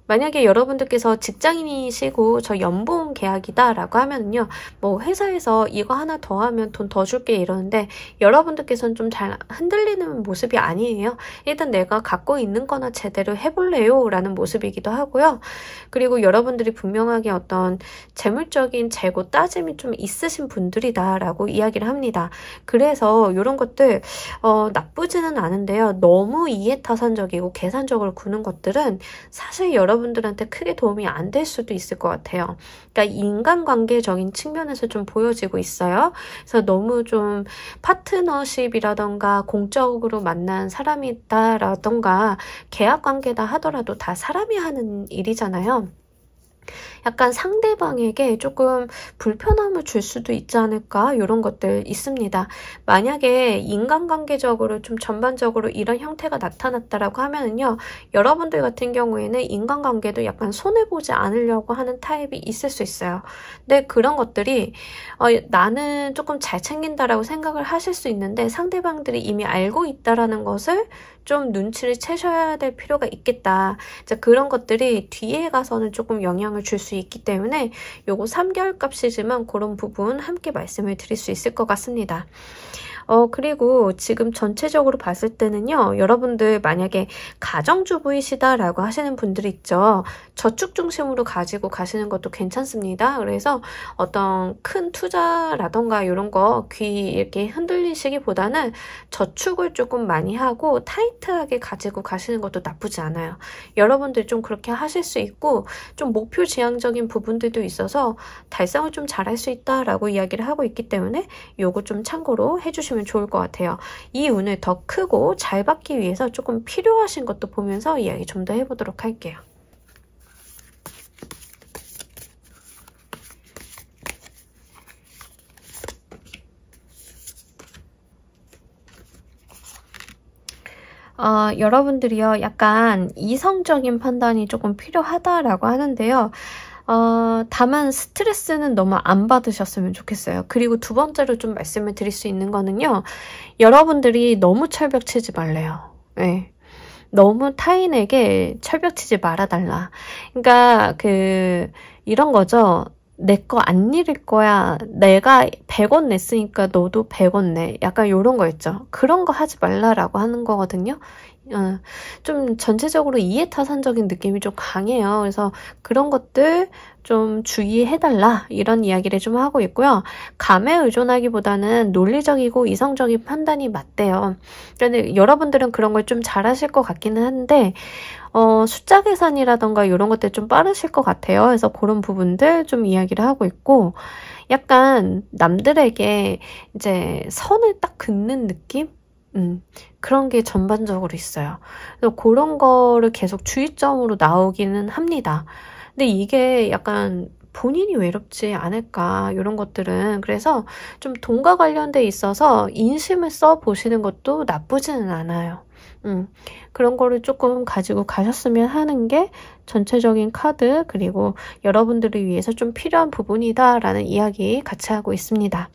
Speaker 1: 만약에 여러분들께서 직장인이시고 저 연봉 계약이다 라고 하면요. 뭐 회사에서 이거 하나 더 하면 돈 더 줄게 이러는데 여러분들께서는 좀 잘 흔들리는 모습이 아니에요. 일단 내가 갖고 있는 거나 제대로 해볼래요 라는 모습이기도 하고요. 그리고 여러분들이 분명하게 어떤 재물적인 재고 따짐이 좀 있으신 분들이다 라고 이야기를 합니다. 그래서 이런 것들 나쁘지는 않은데요. 너무 이해타산적이고 계산적으로 구는 것들은 사실 여러분들한테 크게 도움이 안 될 수도 있을 것 같아요. 그러니까 인간관계적인 측면에서 좀 보여지고 있어요. 그래서 너무 좀 파트너십이라던가 공적으로 만난 사람이 있다라던가 계약관계다 하더라도 다 사람이 하는 일이잖아요. 약간 상대방에게 조금 불편함을 줄 수도 있지 않을까 이런 것들 있습니다. 만약에 인간관계적으로 좀 전반적으로 이런 형태가 나타났다라고 하면은요. 여러분들 같은 경우에는 인간관계도 약간 손해보지 않으려고 하는 타입이 있을 수 있어요. 근데 그런 것들이 나는 조금 잘 챙긴다라고 생각을 하실 수 있는데 상대방들이 이미 알고 있다라는 것을 좀 눈치를 채셔야 될 필요가 있겠다. 이제 그런 것들이 뒤에 가서는 조금 영향을 줄 수 있기 때문에 요거 3개월 값이지만 그런 부분 함께 말씀을 드릴 수 있을 것 같습니다. 그리고 지금 전체적으로 봤을 때는요, 여러분들 만약에 가정주부이시다라고 하시는 분들이 있죠. 저축 중심으로 가지고 가시는 것도 괜찮습니다. 그래서 어떤 큰 투자라던가 이런 거 귀 이렇게 흔들리시기보다는 저축을 조금 많이 하고 타이트하게 가지고 가시는 것도 나쁘지 않아요. 여러분들 좀 그렇게 하실 수 있고, 좀 목표 지향적인 부분들도 있어서 달성을 좀 잘할 수 있다라고 이야기를 하고 있기 때문에 요거 좀 참고로 해주시면 좋을 것 같아요. 이 운을 더 크고 잘 받기 위해서 조금 필요하신 것도 보면서 이야기 좀 더 해보도록 할게요. 여러분들이요, 약간 이성적인 판단이 조금 필요하다라고 하는데요. 다만 스트레스는 너무 안 받으셨으면 좋겠어요. 그리고 두 번째로 좀 말씀을 드릴 수 있는 거는요, 여러분들이 너무 철벽치지 말래요. 네. 너무 타인에게 철벽치지 말아달라. 그러니까 이런 거죠. 내 거 안 잃을 거야. 내가 100원 냈으니까 너도 100원 내. 약간 이런 거 있죠. 그런 거 하지 말라라고 하는 거거든요. 좀 전체적으로 이해타산적인 느낌이 좀 강해요. 그래서 그런 것들 좀 주의해달라, 이런 이야기를 좀 하고 있고요. 감에 의존하기보다는 논리적이고 이성적인 판단이 맞대요. 그런데 여러분들은 그런 걸 좀 잘하실 것 같기는 한데, 숫자 계산이라던가 이런 것들 좀 빠르실 것 같아요. 그래서 그런 부분들 좀 이야기를 하고 있고, 약간 남들에게 이제 선을 딱 긋는 느낌? 그런 게 전반적으로 있어요. 그래서 그런 거를 계속 주의점으로 나오기는 합니다. 근데 이게 약간 본인이 외롭지 않을까, 이런 것들은. 그래서 좀 돈과 관련돼 있어서 인심을 써보시는 것도 나쁘지는 않아요. 그런 거를 조금 가지고 가셨으면 하는 게 전체적인 카드, 그리고 여러분들을 위해서 좀 필요한 부분이다라는 이야기 같이 하고 있습니다.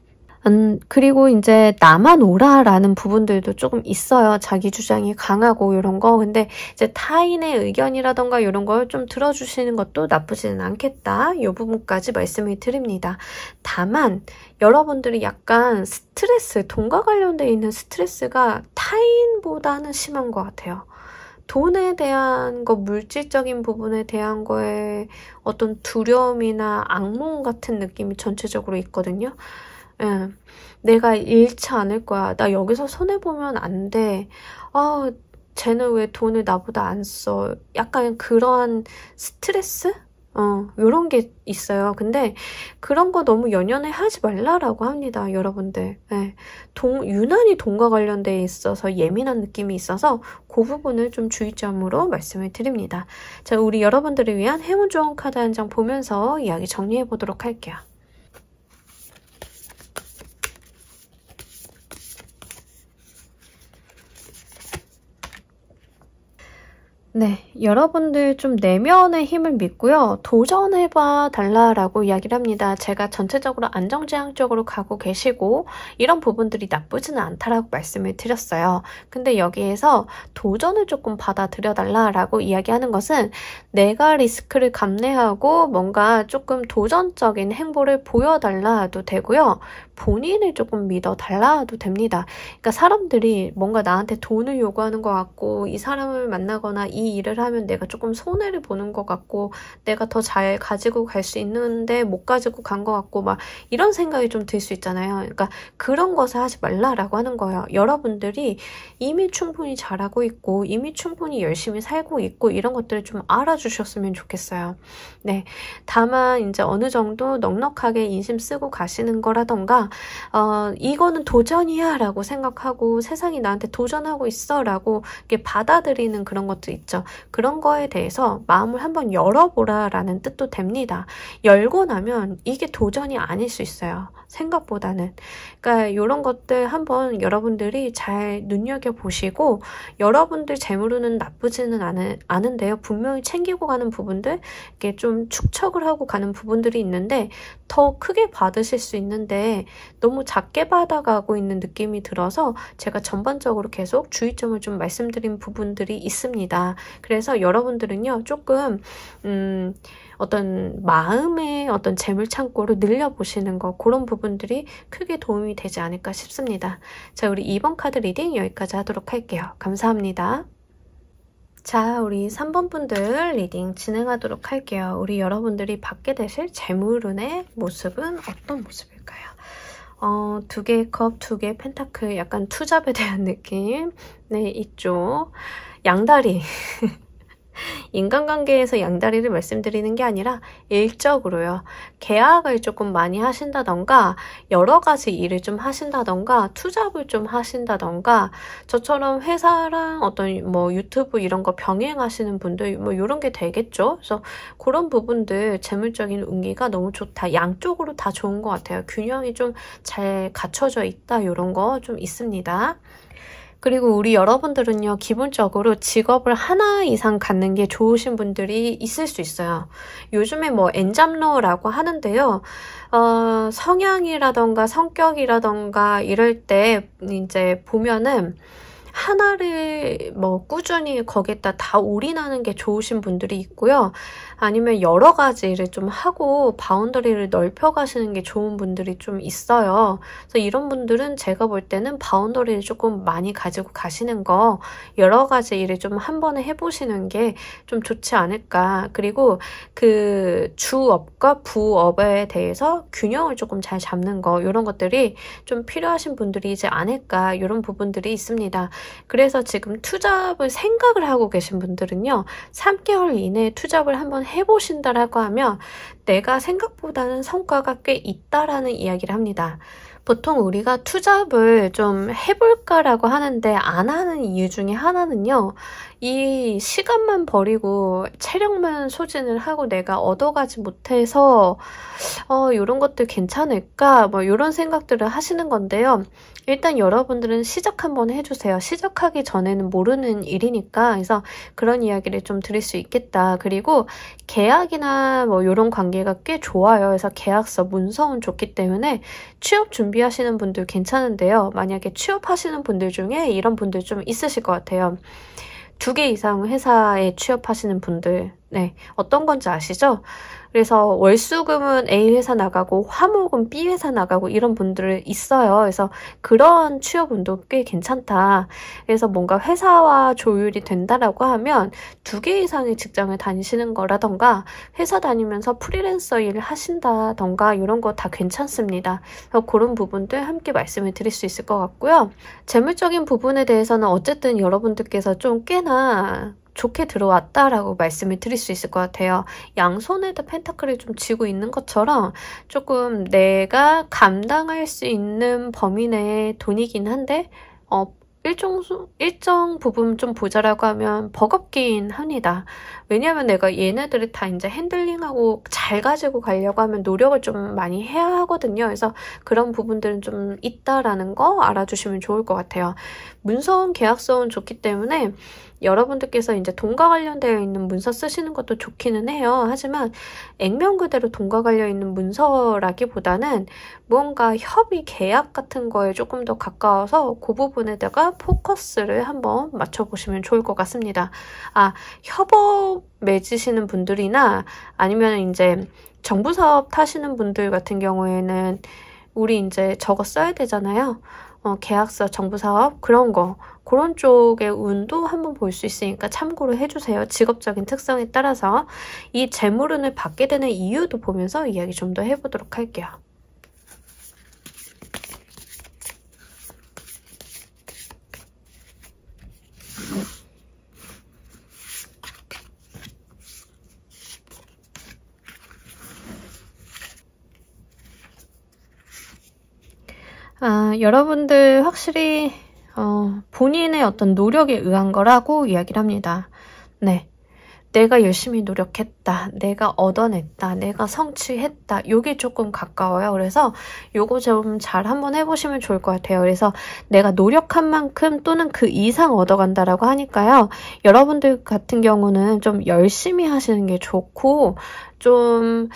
Speaker 1: 그리고 이제 나만 오라라는 부분들도 조금 있어요. 자기 주장이 강하고 이런 거. 근데 이제 타인의 의견이라던가 이런 걸 좀 들어주시는 것도 나쁘지는 않겠다. 이 부분까지 말씀을 드립니다. 다만 여러분들이 약간 스트레스, 돈과 관련돼 있는 스트레스가 타인보다는 심한 것 같아요. 돈에 대한 거, 물질적인 부분에 대한 거에 어떤 두려움이나 악몽 같은 느낌이 전체적으로 있거든요. 예, 내가 잃지 않을 거야. 나 여기서 손해보면 안 돼. 쟤는 왜 돈을 나보다 안 써? 약간 그러한 스트레스? 요런 게 있어요. 근데 그런 거 너무 연연해 하지 말라라고 합니다, 여러분들. 예, 유난히 돈과 관련돼 있어서 예민한 느낌이 있어서 그 부분을 좀 주의점으로 말씀을 드립니다. 자, 우리 여러분들을 위한 행운 조언 카드 한 장 보면서 이야기 정리해 보도록 할게요. 네, 여러분들 좀 내면의 힘을 믿고요. 도전해봐 달라라고 이야기를 합니다. 제가 전체적으로 안정지향적으로 가고 계시고 이런 부분들이 나쁘지는 않다라고 말씀을 드렸어요. 근데 여기에서 도전을 조금 받아들여 달라라고 이야기하는 것은 내가 리스크를 감내하고 뭔가 조금 도전적인 행보를 보여달라도 되고요. 본인을 조금 믿어달라도 됩니다. 그러니까 사람들이 뭔가 나한테 돈을 요구하는 것 같고, 이 사람을 만나거나 이 일을 하면 내가 조금 손해를 보는 것 같고, 내가 더 잘 가지고 갈 수 있는데 못 가지고 간 것 같고, 막 이런 생각이 좀 들 수 있잖아요. 그러니까 그런 것을 하지 말라라고 하는 거예요. 여러분들이 이미 충분히 잘하고 있고, 이미 충분히 열심히 살고 있고, 이런 것들을 좀 알아주셨으면 좋겠어요. 네. 다만 이제 어느 정도 넉넉하게 인심 쓰고 가시는 거라던가, 이거는 도전이야 라고 생각하고 세상이 나한테 도전하고 있어 라고 이렇게 받아들이는 그런 것도 있죠. 그런 거에 대해서 마음을 한번 열어보라 라는 뜻도 됩니다. 열고 나면 이게 도전이 아닐 수 있어요. 생각보다는. 그러니까 이런 것들 한번 여러분들이 잘 눈여겨보시고, 여러분들 재물로는 나쁘지는 않은데요. 분명히 챙기고 가는 부분들, 이렇게 좀 축척을 하고 가는 부분들이 있는데 더 크게 받으실 수 있는데 너무 작게 받아가고 있는 느낌이 들어서 제가 전반적으로 계속 주의점을 좀 말씀드린 부분들이 있습니다. 그래서 여러분들은요, 조금 어떤 마음의 어떤 재물 창고를 늘려보시는 거, 그런 부분들이 크게 도움이 되지 않을까 싶습니다. 자, 우리 2번 카드 리딩 여기까지 하도록 할게요. 감사합니다. 자, 우리 3번 분들 리딩 진행하도록 할게요. 우리 여러분들이 받게 되실 재물운의 모습은 어떤 모습일까요? 2개의 컵, 2개의 펜타클, 약간 투잡에 대한 느낌 네, 있죠. 양다리 인간관계에서 양다리를 말씀드리는 게 아니라 일적으로요. 계약을 조금 많이 하신다던가 여러 가지 일을 좀 하신다던가 투잡을 좀 하신다던가 저처럼 회사랑 어떤 뭐 유튜브 이런 거 병행하시는 분들 뭐 이런 게 되겠죠. 그래서 그런 부분들 재물적인 운기가 너무 좋다. 양쪽으로 다 좋은 것 같아요. 균형이 좀 잘 갖춰져 있다. 이런 거 좀 있습니다. 그리고 우리 여러분들은요, 기본적으로 직업을 하나 이상 갖는 게 좋으신 분들이 있을 수 있어요. 요즘에 뭐 엔잡러라고 하는데요. 성향이라던가 성격이라던가 이럴 때 이제 보면은 하나를 뭐 꾸준히 거기에다 다 올인하는 게 좋으신 분들이 있고요. 아니면 여러 가지를 좀 하고 바운더리를 넓혀 가시는 게 좋은 분들이 좀 있어요. 그래서 이런 분들은 제가 볼 때는 바운더리를 조금 많이 가지고 가시는 거, 여러 가지 일을 좀 한 번에 해보시는 게 좀 좋지 않을까. 그리고 그 주업과 부업에 대해서 균형을 조금 잘 잡는 거, 이런 것들이 좀 필요하신 분들이지 않을까, 이런 부분들이 있습니다. 그래서 지금 투잡을 생각을 하고 계신 분들은요, 3개월 이내에 투잡을 한번 해보신다라고 하면 내가 생각보다는 성과가 꽤 있다라는 이야기를 합니다. 보통 우리가 투잡을 좀 해볼까라고 하는데 안 하는 이유 중에 하나는요, 이 시간만 버리고 체력만 소진을 하고 내가 얻어가지 못해서 이런 것들 괜찮을까 뭐 이런 생각들을 하시는 건데요. 일단 여러분들은 시작 한번 해주세요. 시작하기 전에는 모르는 일이니까. 그래서 그런 이야기를 좀 드릴 수 있겠다. 그리고 계약이나 뭐 이런 관계가 꽤 좋아요. 그래서 계약서, 문서는 좋기 때문에 취업 준비하시는 분들 괜찮은데요. 만약에 취업하시는 분들 중에 이런 분들 좀 있으실 것 같아요. 2개 이상 회사에 취업하시는 분들, 네, 어떤 건지 아시죠? 그래서 월수금은 A 회사 나가고 화목은 B 회사 나가고 이런 분들 있어요. 그래서 그런 취업운도 꽤 괜찮다. 그래서 뭔가 회사와 조율이 된다라고 하면 2개 이상의 직장을 다니시는 거라던가 회사 다니면서 프리랜서 일을 하신다던가 이런 거 다 괜찮습니다. 그래서 그런 부분들 함께 말씀을 드릴 수 있을 것 같고요. 재물적인 부분에 대해서는 어쨌든 여러분들께서 좀 꽤나 좋게 들어왔다라고 말씀을 드릴 수 있을 것 같아요. 양손에다 펜타클을 좀 쥐고 있는 것처럼 조금 내가 감당할 수 있는 범위 내의 돈이긴 한데 일정 부분 좀 보자라고 하면 버겁긴 합니다. 왜냐하면 내가 얘네들을 다 이제 핸들링하고 잘 가지고 가려고 하면 노력을 좀 많이 해야 하거든요. 그래서 그런 부분들은 좀 있다라는 거 알아주시면 좋을 것 같아요. 문서운, 계약서는 좋기 때문에 여러분들께서 이제 돈과 관련되어 있는 문서 쓰시는 것도 좋기는 해요. 하지만 액면 그대로 돈과 관련 있는 문서라기보다는 무언가 협의, 계약 같은 거에 조금 더 가까워서 그 부분에다가 포커스를 한번 맞춰보시면 좋을 것 같습니다. 협업 맺으시는 분들이나 아니면 이제 정부 사업 타시는 분들 같은 경우에는 우리 이제 저거 써야 되잖아요. 계약서, 정부 사업 그런 거, 그런 쪽의 운도 한번 볼 수 있으니까 참고로 해주세요. 직업적인 특성에 따라서 이 재물운을 받게 되는 이유도 보면서 이야기 좀 더 해보도록 할게요. 여러분들 확실히 본인의 어떤 노력에 의한 거라고 이야기를 합니다. 네, 내가 열심히 노력했다, 내가 얻어냈다, 내가 성취했다, 요게 조금 가까워요. 그래서 요거 좀 잘 한번 해보시면 좋을 것 같아요. 그래서 내가 노력한 만큼 또는 그 이상 얻어간다라고 하니까요. 여러분들 같은 경우는 좀 열심히 하시는 게 좋고 좀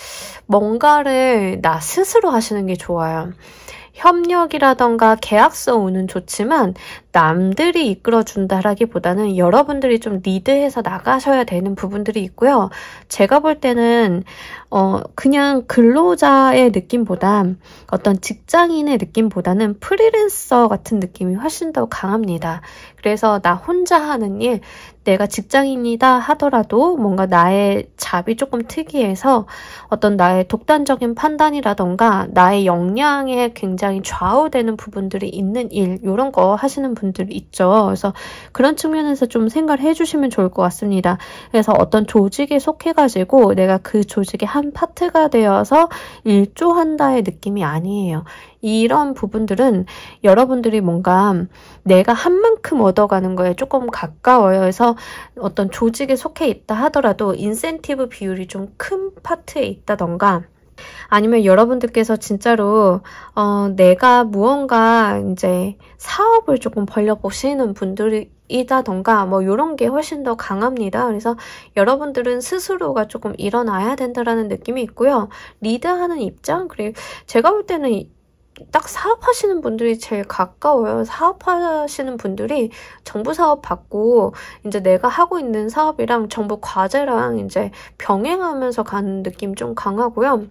Speaker 1: 뭔가를 나 스스로 하시는 게 좋아요. 협력이라던가 계약서 운은 좋지만 남들이 이끌어준다라기보다는 여러분들이 좀 리드해서 나가셔야 되는 부분들이 있고요. 제가 볼 때는 그냥 근로자의 느낌보다 어떤 직장인의 느낌보다는 프리랜서 같은 느낌이 훨씬 더 강합니다. 그래서 나 혼자 하는 일, 내가 직장인이다 하더라도 뭔가 나의 잡이 조금 특이해서 어떤 나의 독단적인 판단이라던가 나의 역량에 굉장히 좌우되는 부분들이 있는 일, 이런 거 하시는 분들이 있죠. 그래서 그런 측면에서 좀 생각을 해주시면 좋을 것 같습니다. 그래서 어떤 조직에 속해가지고 내가 그 조직의 한 파트가 되어서 일조한다의 느낌이 아니에요. 이런 부분들은 여러분들이 뭔가 내가 한 만큼 얻어가는 거에 조금 가까워요. 그래서 어떤 조직에 속해 있다 하더라도 인센티브 비율이 좀 큰 파트에 있다던가 아니면 여러분들께서 진짜로 내가 무언가 이제 사업을 조금 벌려보시는 분들이 이다던가 뭐 이런 게 훨씬 더 강합니다. 그래서 여러분들은 스스로가 조금 일어나야 된다라는 느낌이 있고요. 리드하는 입장, 그리고 제가 볼 때는 딱 사업하시는 분들이 제일 가까워요. 사업하시는 분들이 정부 사업 받고 이제 내가 하고 있는 사업이랑 정부 과제랑 이제 병행하면서 가는 느낌 좀 강하고요.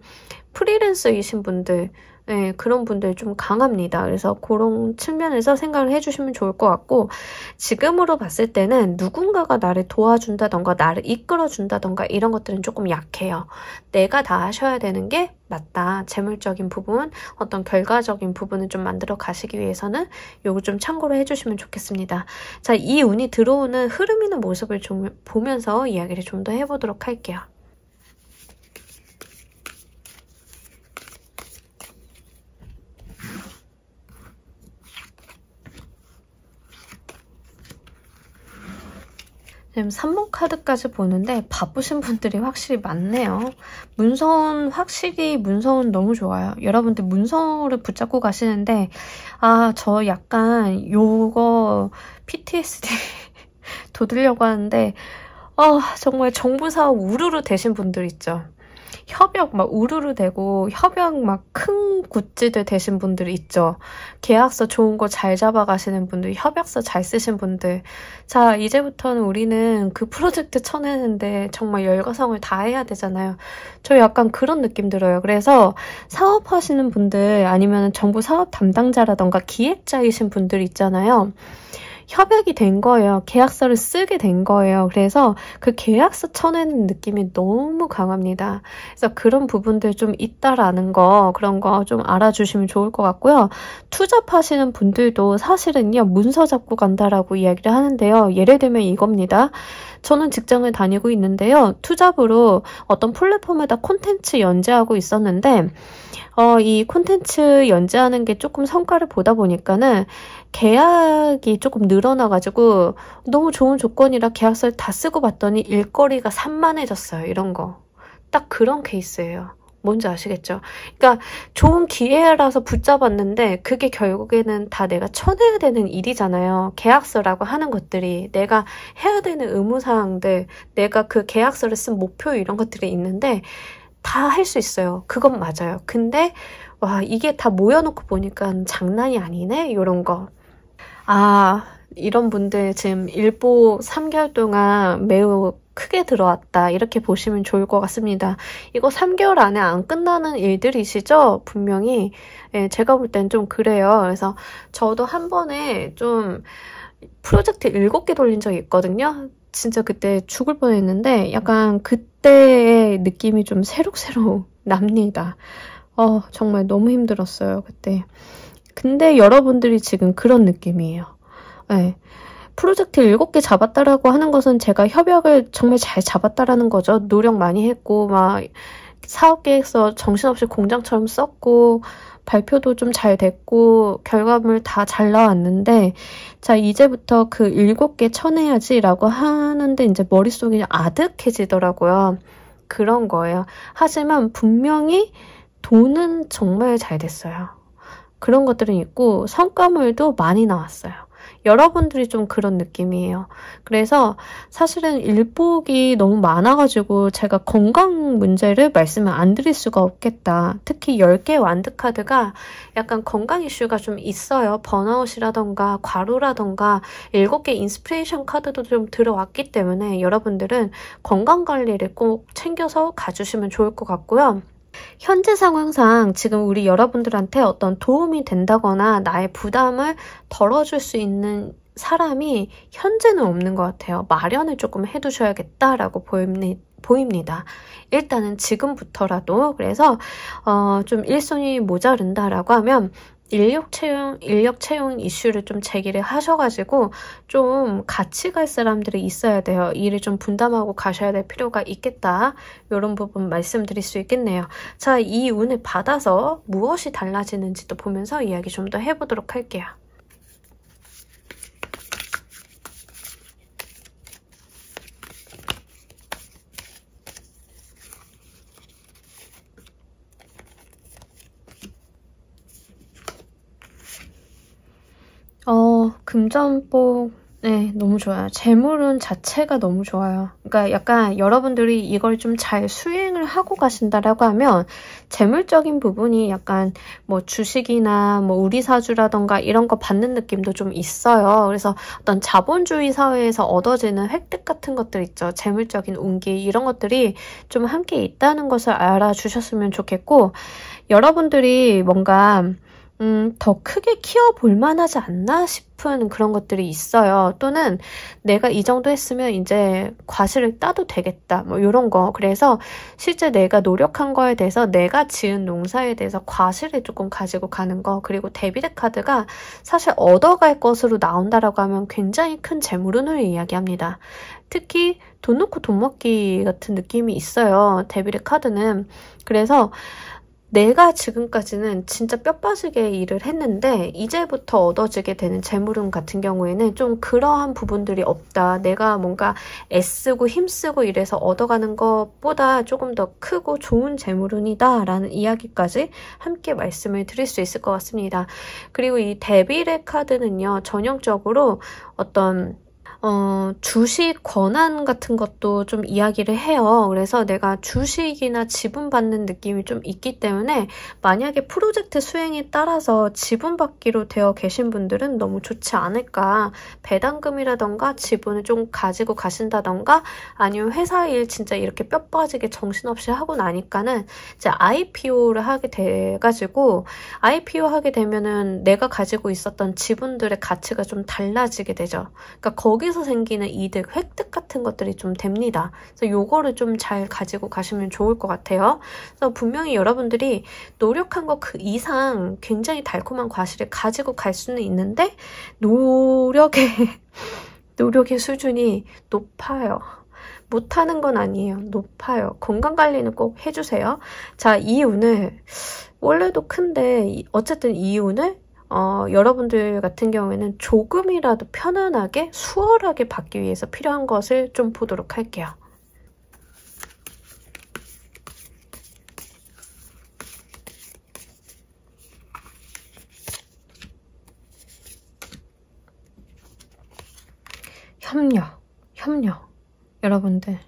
Speaker 1: 프리랜서이신 분들, 네, 그런 분들 좀 강합니다. 그래서 그런 측면에서 생각을 해주시면 좋을 것 같고 지금으로 봤을 때는 누군가가 나를 도와준다던가 나를 이끌어준다던가 이런 것들은 조금 약해요. 내가 다 하셔야 되는 게 맞다. 재물적인 부분, 어떤 결과적인 부분을 좀 만들어 가시기 위해서는 요거 좀 참고로 해주시면 좋겠습니다. 자, 이 운이 들어오는 흐름이나 모습을 좀 보면서 이야기를 좀 더 해보도록 할게요. 지금 3번 카드까지 보는데 바쁘신 분들이 확실히 많네요. 문서운, 확실히 문서운 너무 좋아요. 여러분들 문서를 붙잡고 가시는데 저 약간 요거 PTSD 돋으려고 하는데 정말 정부 사업 우르르 되신 분들 있죠. 협약 막 우르르 되고 협약 막 큰 굿즈들 되신 분들 있죠. 계약서 좋은 거 잘 잡아가시는 분들, 협약서 잘 쓰신 분들. 자, 이제부터는 우리는 그 프로젝트 쳐내는데 정말 열과성을 다해야 되잖아요. 저 약간 그런 느낌 들어요. 그래서 사업하시는 분들 아니면 정부 사업 담당자라던가 기획자이신 분들 있잖아요. 협약이 된 거예요. 계약서를 쓰게 된 거예요. 그래서 그 계약서 쳐내는 느낌이 너무 강합니다. 그래서 그런 부분들 좀 있다라는 거, 그런 거 좀 알아주시면 좋을 것 같고요. 투잡하시는 분들도 사실은요, 문서 잡고 간다라고 이야기를 하는데요. 예를 들면 이겁니다. 저는 직장을 다니고 있는데요. 투잡으로 어떤 플랫폼에다 콘텐츠 연재하고 있었는데 이 콘텐츠 연재하는 게 조금 성과를 보다 보니까는 계약이 조금 늘어나가지고 너무 좋은 조건이라 계약서를 다 쓰고 봤더니 일거리가 산만해졌어요. 이런 거. 딱 그런 케이스예요. 뭔지 아시겠죠? 그러니까 좋은 기회라서 붙잡았는데 그게 결국에는 다 내가 쳐내야 되는 일이잖아요. 계약서라고 하는 것들이 내가 해야 되는 의무사항들, 내가 그 계약서를 쓴 목표 이런 것들이 있는데 다 할 수 있어요. 그건 맞아요. 근데 와, 이게 다 모여놓고 보니까 장난이 아니네? 이런 거. 이런 분들 지금 일보 3개월 동안 매우 크게 들어왔다. 이렇게 보시면 좋을 것 같습니다. 이거 3개월 안에 안 끝나는 일들이시죠? 분명히. 제가 볼 땐 좀 그래요. 그래서 저도 한 번에 좀 프로젝트 7개 돌린 적이 있거든요. 진짜 그때 죽을 뻔했는데 약간 그때의 느낌이 좀 새록새록 납니다. 정말 너무 힘들었어요, 그때. 근데 여러분들이 지금 그런 느낌이에요. 네. 프로젝트 7개 잡았다라고 하는 것은 제가 협약을 정말 잘 잡았다라는 거죠. 노력 많이 했고 막 사업계획서 정신없이 공장처럼 썼고 발표도 좀 잘 됐고 결과물 다 잘 나왔는데 자 이제부터 그 7개 쳐내야지라고 하는데 이제 머릿속이 아득해지더라고요. 그런 거예요. 하지만 분명히 돈은 정말 잘 됐어요. 그런 것들은 있고 성과물도 많이 나왔어요. 여러분들이 좀 그런 느낌이에요. 그래서 사실은 일복이 너무 많아가지고 제가 건강 문제를 말씀을 안 드릴 수가 없겠다. 특히 10개 완드카드가 약간 건강 이슈가 좀 있어요. 번아웃이라던가 과로라던가 7개 인스피레이션 카드도 좀 들어왔기 때문에 여러분들은 건강관리를 꼭 챙겨서 가주시면 좋을 것 같고요. 현재 상황상 지금 우리 여러분들한테 어떤 도움이 된다거나 나의 부담을 덜어줄 수 있는 사람이 현재는 없는 것 같아요. 마련을 조금 해두셔야겠다라고 보입니다. 일단은 지금부터라도. 그래서 좀 일손이 모자른다라고 하면 인력 채용 이슈를 좀 제기를 하셔가지고 좀 같이 갈 사람들이 있어야 돼요. 일을 좀 분담하고 가셔야 될 필요가 있겠다. 이런 부분 말씀드릴 수 있겠네요. 자, 이 운을 받아서 무엇이 달라지는지도 보면서 이야기 좀 더 해보도록 할게요. 금전복, 네, 너무 좋아요. 재물운 자체가 너무 좋아요. 그러니까 약간 여러분들이 이걸 좀 잘 수행을 하고 가신다라고 하면 재물적인 부분이 약간 뭐 주식이나 뭐 우리사주라던가 이런 거 받는 느낌도 좀 있어요. 그래서 어떤 자본주의 사회에서 얻어지는 획득 같은 것들 있죠. 재물적인 운기 이런 것들이 좀 함께 있다는 것을 알아주셨으면 좋겠고, 여러분들이 뭔가 더 크게 키워볼 만하지 않나 싶은 그런 것들이 있어요. 또는 내가 이 정도 했으면 이제 과실을 따도 되겠다. 뭐 이런 거. 그래서 실제 내가 노력한 거에 대해서 내가 지은 농사에 대해서 과실을 조금 가지고 가는 거. 그리고 데빌의 카드가 사실 얻어갈 것으로 나온다라고 하면 굉장히 큰 재물운을 이야기합니다. 특히 돈 놓고 돈 먹기 같은 느낌이 있어요. 데빌의 카드는. 그래서 내가 지금까지는 진짜 뼈 빠지게 일을 했는데 이제부터 얻어지게 되는 재물운 같은 경우에는 좀 그러한 부분들이 없다. 내가 뭔가 애쓰고 힘쓰고 이래서 얻어가는 것보다 조금 더 크고 좋은 재물운이다 라는 이야기까지 함께 말씀을 드릴 수 있을 것 같습니다. 그리고 이 데빌의 카드는요, 전형적으로 어떤 주식 권한 같은 것도 좀 이야기를 해요. 그래서 내가 주식이나 지분받는 느낌이 좀 있기 때문에 만약에 프로젝트 수행에 따라서 지분받기로 되어 계신 분들은 너무 좋지 않을까. 배당금이라던가 지분을 좀 가지고 가신다던가 아니면 회사 일 진짜 이렇게 뼈 빠지게 정신없이 하고 나니까는 이제 IPO를 하게 돼가지고 IPO 하게 되면은 내가 가지고 있었던 지분들의 가치가 좀 달라지게 되죠. 그러니까 거기서 생기는 이득, 획득 같은 것들이 좀 됩니다. 그래서 요거를 좀 잘 가지고 가시면 좋을 것 같아요. 그래서 분명히 여러분들이 노력한 것 그 이상 굉장히 달콤한 과실을 가지고 갈 수는 있는데 노력의 수준이 높아요. 못하는 건 아니에요. 높아요. 건강관리는 꼭 해주세요. 자, 이 운을 원래도 큰데 어쨌든 이 운을 여러분들 같은 경우에는 조금이라도 편안하게 수월하게 받기 위해서 필요한 것을 좀 보도록 할게요. 협력. 여러분들.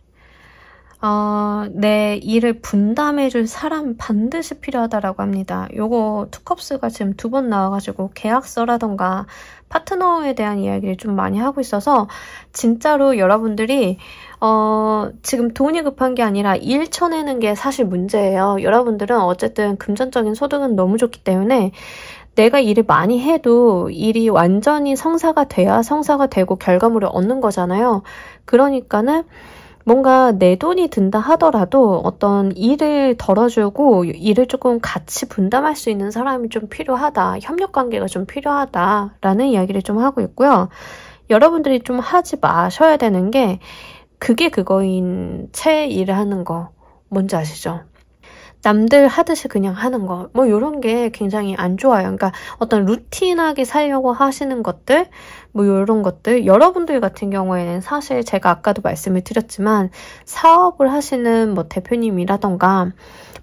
Speaker 1: 내 일을 분담해줄 사람 반드시 필요하다라고 합니다. 요거 투컵스가 지금 2번 나와가지고 계약서라던가 파트너에 대한 이야기를 좀 많이 하고 있어서 진짜로 여러분들이 지금 돈이 급한 게 아니라 일 쳐내는 게 사실 문제예요. 여러분들은 어쨌든 금전적인 소득은 너무 좋기 때문에 내가 일을 많이 해도 일이 완전히 성사가 돼야 성사가 되고 결과물을 얻는 거잖아요. 그러니까는 뭔가 내 돈이 든다 하더라도 어떤 일을 덜어주고 일을 조금 같이 분담할 수 있는 사람이 좀 필요하다. 협력관계가 좀 필요하다라는 이야기를 좀 하고 있고요. 여러분들이 좀 하지 마셔야 되는 게 그게 그거인 채 일을 하는 거. 뭔지 아시죠? 남들 하듯이 그냥 하는 거, 뭐 이런 게 굉장히 안 좋아요. 그러니까 어떤 루틴하게 살려고 하시는 것들, 뭐 이런 것들, 여러분들 같은 경우에는 사실 제가 아까도 말씀을 드렸지만 사업을 하시는 뭐 대표님이라던가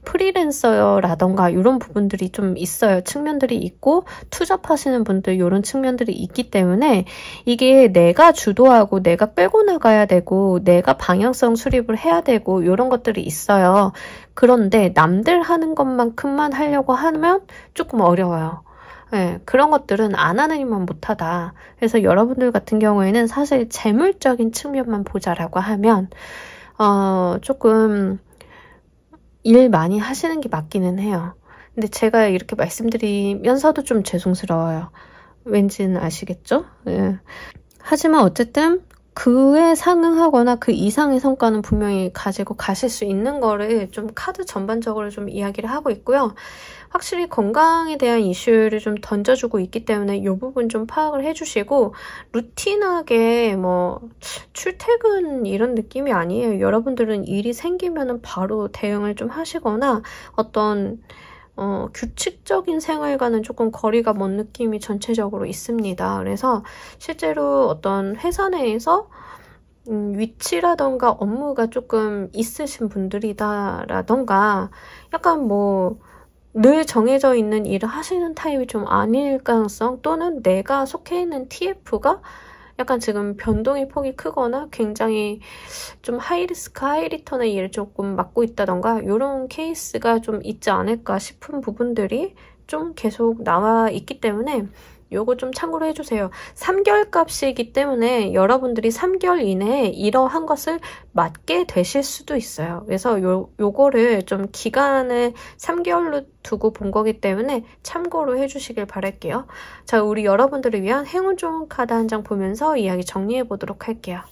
Speaker 1: 프리랜서라던가 이런 부분들이 좀 있어요. 측면들이 있고 투잡하시는 분들 이런 측면들이 있기 때문에 이게 내가 주도하고 내가 끌고 나가야 되고 내가 방향성 수립을 해야 되고 이런 것들이 있어요. 그런데 남들 하는 것만큼만 하려고 하면 조금 어려워요. 네, 그런 것들은 안 하는 이만 못하다. 그래서 여러분들 같은 경우에는 사실 재물적인 측면만 보자라고 하면 조금 일 많이 하시는 게 맞기는 해요. 근데 제가 이렇게 말씀드리면서도 좀 죄송스러워요. 왠지는 아시겠죠? 네. 하지만 어쨌든 그에 상응하거나 그 이상의 성과는 분명히 가지고 가실 수 있는 거를 좀 카드 전반적으로 좀 이야기를 하고 있고요. 확실히 건강에 대한 이슈를 좀 던져주고 있기 때문에 이 부분 좀 파악을 해주시고 루틴하게 뭐 출퇴근 이런 느낌이 아니에요. 여러분들은 일이 생기면은 바로 대응을 좀 하시거나 어떤 규칙적인 생활과는 조금 거리가 먼 느낌이 전체적으로 있습니다. 그래서 실제로 어떤 회사 내에서 위치라던가 업무가 조금 있으신 분들이다라던가 약간 뭐 늘 정해져 있는 일을 하시는 타입이 좀 아닐 가능성 또는 내가 속해 있는 TF가 약간 지금 변동의 폭이 크거나 굉장히 좀 하이리스크 하이리턴의 일을 조금 맡고 있다던가 이런 케이스가 좀 있지 않을까 싶은 부분들이 좀 계속 나와 있기 때문에 요거 좀 참고로 해주세요. 3개월 값이기 때문에 여러분들이 3개월 이내에 이러한 것을 맞게 되실 수도 있어요. 그래서 요거를 좀 기간을 3개월로 두고 본 거기 때문에 참고로 해주시길 바랄게요. 자, 우리 여러분들을 위한 행운 좋은 카드 한 장 보면서 이야기 정리해 보도록 할게요.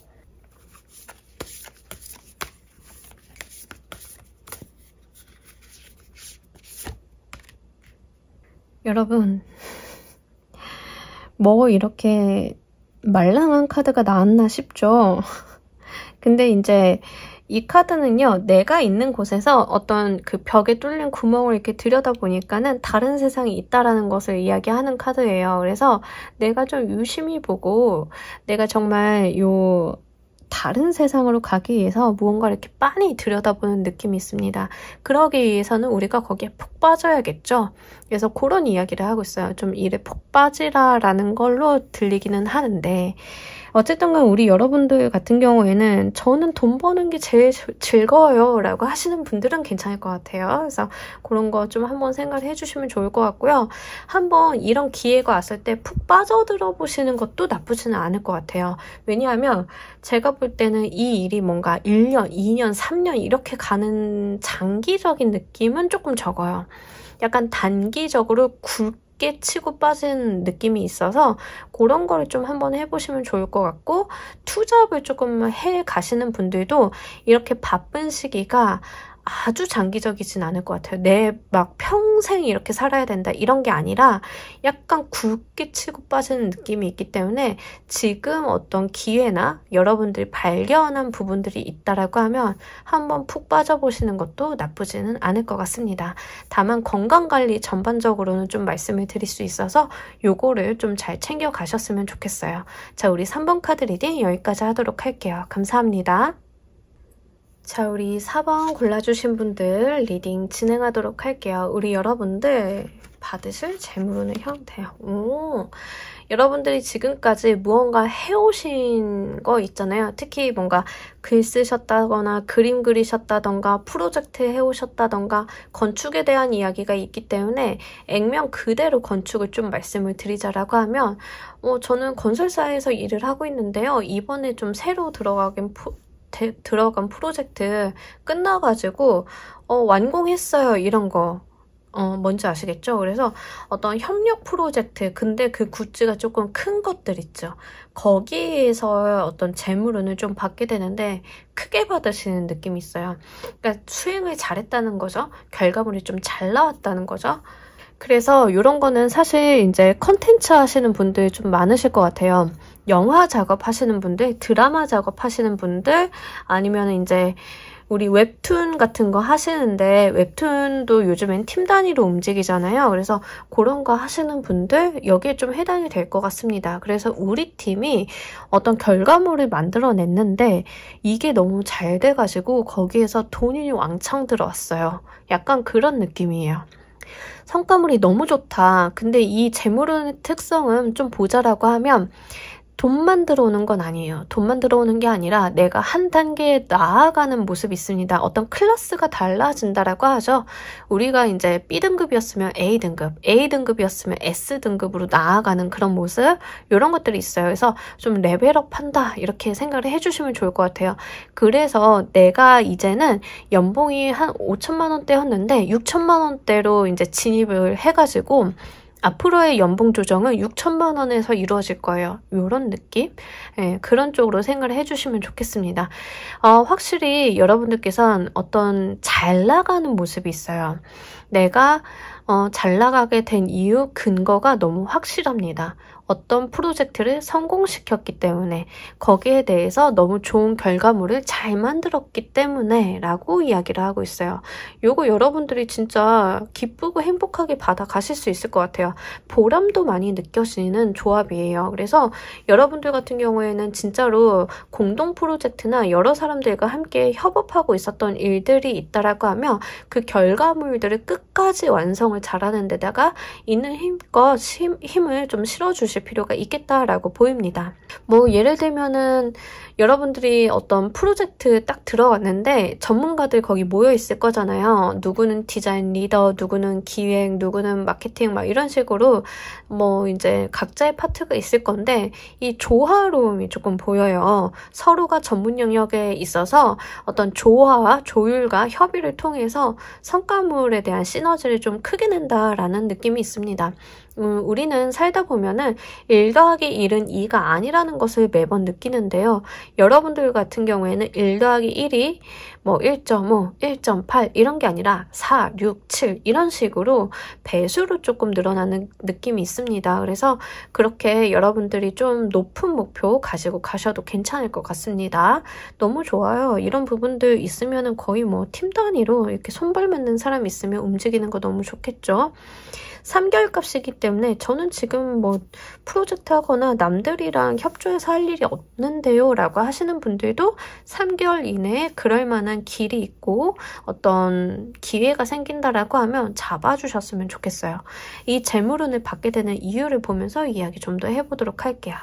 Speaker 1: 여러분, 뭐 이렇게 말랑한 카드가 나왔나 싶죠? 근데 이제 이 카드는요, 내가 있는 곳에서 어떤 그 벽에 뚫린 구멍을 이렇게 들여다보니까는 다른 세상이 있다라는 것을 이야기하는 카드예요. 그래서 내가 좀 유심히 보고 내가 정말 요 다른 세상으로 가기 위해서 무언가를 이렇게 빤히 들여다보는 느낌이 있습니다. 그러기 위해서는 우리가 거기에 푹 빠져야겠죠. 그래서 그런 이야기를 하고 있어요. 좀 일에 푹 빠지라라는 걸로 들리기는 하는데 어쨌든 간 우리 여러분들 같은 경우에는 저는 돈 버는 게 제일 즐거워요 라고 하시는 분들은 괜찮을 것 같아요. 그래서 그런 거 좀 한번 생각을 해주시면 좋을 것 같고요. 한번 이런 기회가 왔을 때 푹 빠져들어 보시는 것도 나쁘지는 않을 것 같아요. 왜냐하면 제가 볼 때는 이 일이 뭔가 1년, 2년, 3년 이렇게 가는 장기적인 느낌은 조금 적어요. 약간 단기적으로 굵게 치고 빠진 느낌이 있어서 그런 거를 좀 한번 해보시면 좋을 것 같고 투잡을 조금 해 가시는 분들도 이렇게 바쁜 시기가 아주 장기적이진 않을 것 같아요. 내 막 평생 이렇게 살아야 된다 이런 게 아니라 약간 굵게 치고 빠지는 느낌이 있기 때문에 지금 어떤 기회나 여러분들이 발견한 부분들이 있다라고 하면 한번 푹 빠져보시는 것도 나쁘지는 않을 것 같습니다. 다만 건강관리 전반적으로는 좀 말씀을 드릴 수 있어서 요거를 좀 잘 챙겨 가셨으면 좋겠어요. 자, 우리 3번 카드 리딩 여기까지 하도록 할게요. 감사합니다. 자, 우리 4번 골라주신 분들 리딩 진행하도록 할게요. 우리 여러분들 받으실 재물운의 형태요. 여러분들이 지금까지 무언가 해오신 거 있잖아요. 특히 뭔가 글 쓰셨다거나 그림 그리셨다던가 프로젝트 해오셨다던가 건축에 대한 이야기가 있기 때문에 액면 그대로 건축을 좀 말씀을 드리자라고 하면 저는 건설사에서 일을 하고 있는데요. 이번에 좀 새로 들어간 프로젝트 끝나가지고 완공했어요 이런 거 뭔지 아시겠죠? 그래서 어떤 협력 프로젝트 근데 그 굿즈가 조금 큰 것들 있죠. 거기에서 어떤 재물운을 좀 받게 되는데 크게 받으시는 느낌이 있어요. 그러니까 수행을 잘했다는 거죠. 결과물이 좀 잘 나왔다는 거죠. 그래서 이런 거는 사실 이제 컨텐츠 하시는 분들 좀 많으실 것 같아요. 영화 작업하시는 분들, 드라마 작업하시는 분들, 아니면 이제 우리 웹툰 같은 거 하시는데 웹툰도 요즘엔 팀 단위로 움직이잖아요. 그래서 그런 거 하시는 분들 여기에 좀 해당이 될 것 같습니다. 그래서 우리 팀이 어떤 결과물을 만들어냈는데 이게 너무 잘 돼가지고 거기에서 돈이 왕창 들어왔어요. 약간 그런 느낌이에요. 성과물이 너무 좋다. 근데 이 재물운의 특성은 좀 보자라고 하면 돈만 들어오는 건 아니에요. 돈만 들어오는 게 아니라 내가 한 단계 나아가는 모습이 있습니다. 어떤 클래스가 달라진다라고 하죠. 우리가 이제 B등급이었으면 A등급, A등급이었으면 S등급으로 나아가는 그런 모습, 이런 것들이 있어요. 그래서 좀 레벨업 한다 이렇게 생각을 해주시면 좋을 것 같아요. 그래서 내가 이제는 연봉이 한 5천만 원대였는데 6천만 원대로 이제 진입을 해가지고 앞으로의 연봉 조정은 6천만 원에서 이루어질 거예요. 이런 느낌? 예, 그런 쪽으로 생각을 해주시면 좋겠습니다. 확실히 여러분들께서는 어떤 잘 나가는 모습이 있어요. 내가 잘 나가게 된 이유 근거가 너무 확실합니다. 어떤 프로젝트를 성공시켰기 때문에 거기에 대해서 너무 좋은 결과물을 잘 만들었기 때문에 라고 이야기를 하고 있어요. 요거 여러분들이 진짜 기쁘고 행복하게 받아가실 수 있을 것 같아요. 보람도 많이 느껴지는 조합이에요. 그래서 여러분들 같은 경우에는 진짜로 공동 프로젝트나 여러 사람들과 함께 협업하고 있었던 일들이 있다라고 하면 그 결과물들을 끝까지 완성을 잘하는 데다가 있는 힘껏 힘을 좀 실어주실 필요가 있겠다라고 보입니다. 뭐 예를 들면은 여러분들이 어떤 프로젝트 딱 들어갔는데 전문가들 거기 모여 있을 거잖아요. 누구는 디자인 리더, 누구는 기획, 누구는 마케팅 막 이런 식으로 뭐 이제 각자의 파트가 있을 건데 이 조화로움이 조금 보여요. 서로가 전문 영역에 있어서 어떤 조화와 조율과 협의를 통해서 성과물에 대한 시너지를 좀 크게 낸다라는 느낌이 있습니다. 우리는 살다 보면은 1 더하기 1은 2가 아니라는 것을 매번 느끼는데요. 여러분들 같은 경우에는 1 더하기 1이 뭐 1.5, 1.8 이런 게 아니라 4, 6, 7 이런 식으로 배수로 조금 늘어나는 느낌이 있습니다. 그래서 그렇게 여러분들이 좀 높은 목표 가지고 가셔도 괜찮을 것 같습니다. 너무 좋아요. 이런 부분들 있으면은 거의 뭐 팀 단위로 이렇게 손발 맞는 사람 있으면 움직이는 거 너무 좋겠죠. 3개월 값이기 때문에 저는 지금 뭐 프로젝트 하거나 남들이랑 협조해서 할 일이 없는데요 라고 하시는 분들도 3개월 이내에 그럴 만한 길이 있고 어떤 기회가 생긴다라고 하면 잡아주셨으면 좋겠어요. 이 재물운을 받게 되는 이유를 보면서 이야기 좀 더 해보도록 할게요.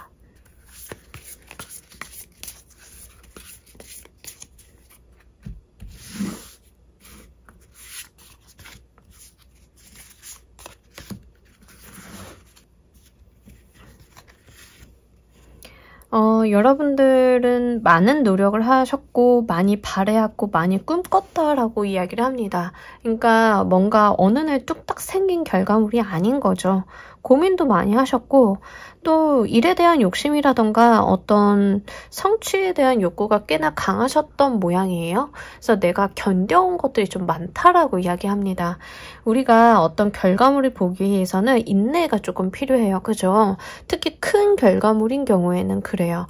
Speaker 1: 여러분들은 많은 노력을 하셨고 많이 바래왔고 많이 꿈꿨다라고 이야기를 합니다. 그러니까 뭔가 어느 날 뚝딱 생긴 결과물이 아닌 거죠. 고민도 많이 하셨고 또 일에 대한 욕심이라던가 어떤 성취에 대한 욕구가 꽤나 강하셨던 모양이에요. 그래서 내가 견뎌온 것들이 좀 많다라고 이야기합니다. 우리가 어떤 결과물을 보기 위해서는 인내가 조금 필요해요. 그죠? 특히 큰 결과물인 경우에는 그래요.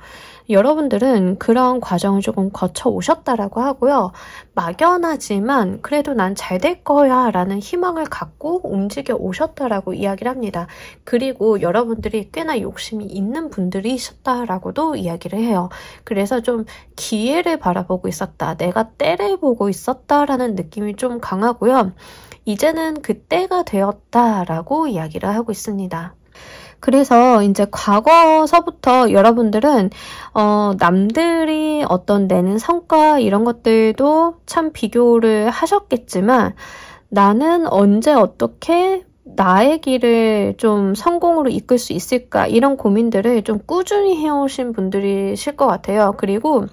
Speaker 1: 여러분들은 그런 과정을 조금 거쳐 오셨다라고 하고요. 막연하지만 그래도 난 잘 될 거야 라는 희망을 갖고 움직여 오셨다라고 이야기를 합니다. 그리고 여러분들이 꽤나 욕심이 있는 분들이셨다라고도 이야기를 해요. 그래서 좀 기회를 바라보고 있었다. 내가 때를 보고 있었다라는 느낌이 좀 강하고요. 이제는 그 때가 되었다라고 이야기를 하고 있습니다. 그래서 이제 과거서부터 여러분들은 남들이 어떤 내는 성과 이런 것들도 참 비교를 하셨겠지만 나는 언제 어떻게 나의 길을 좀 성공으로 이끌 수 있을까 이런 고민들을 좀 꾸준히 해오신 분들이실 것 같아요. 그리고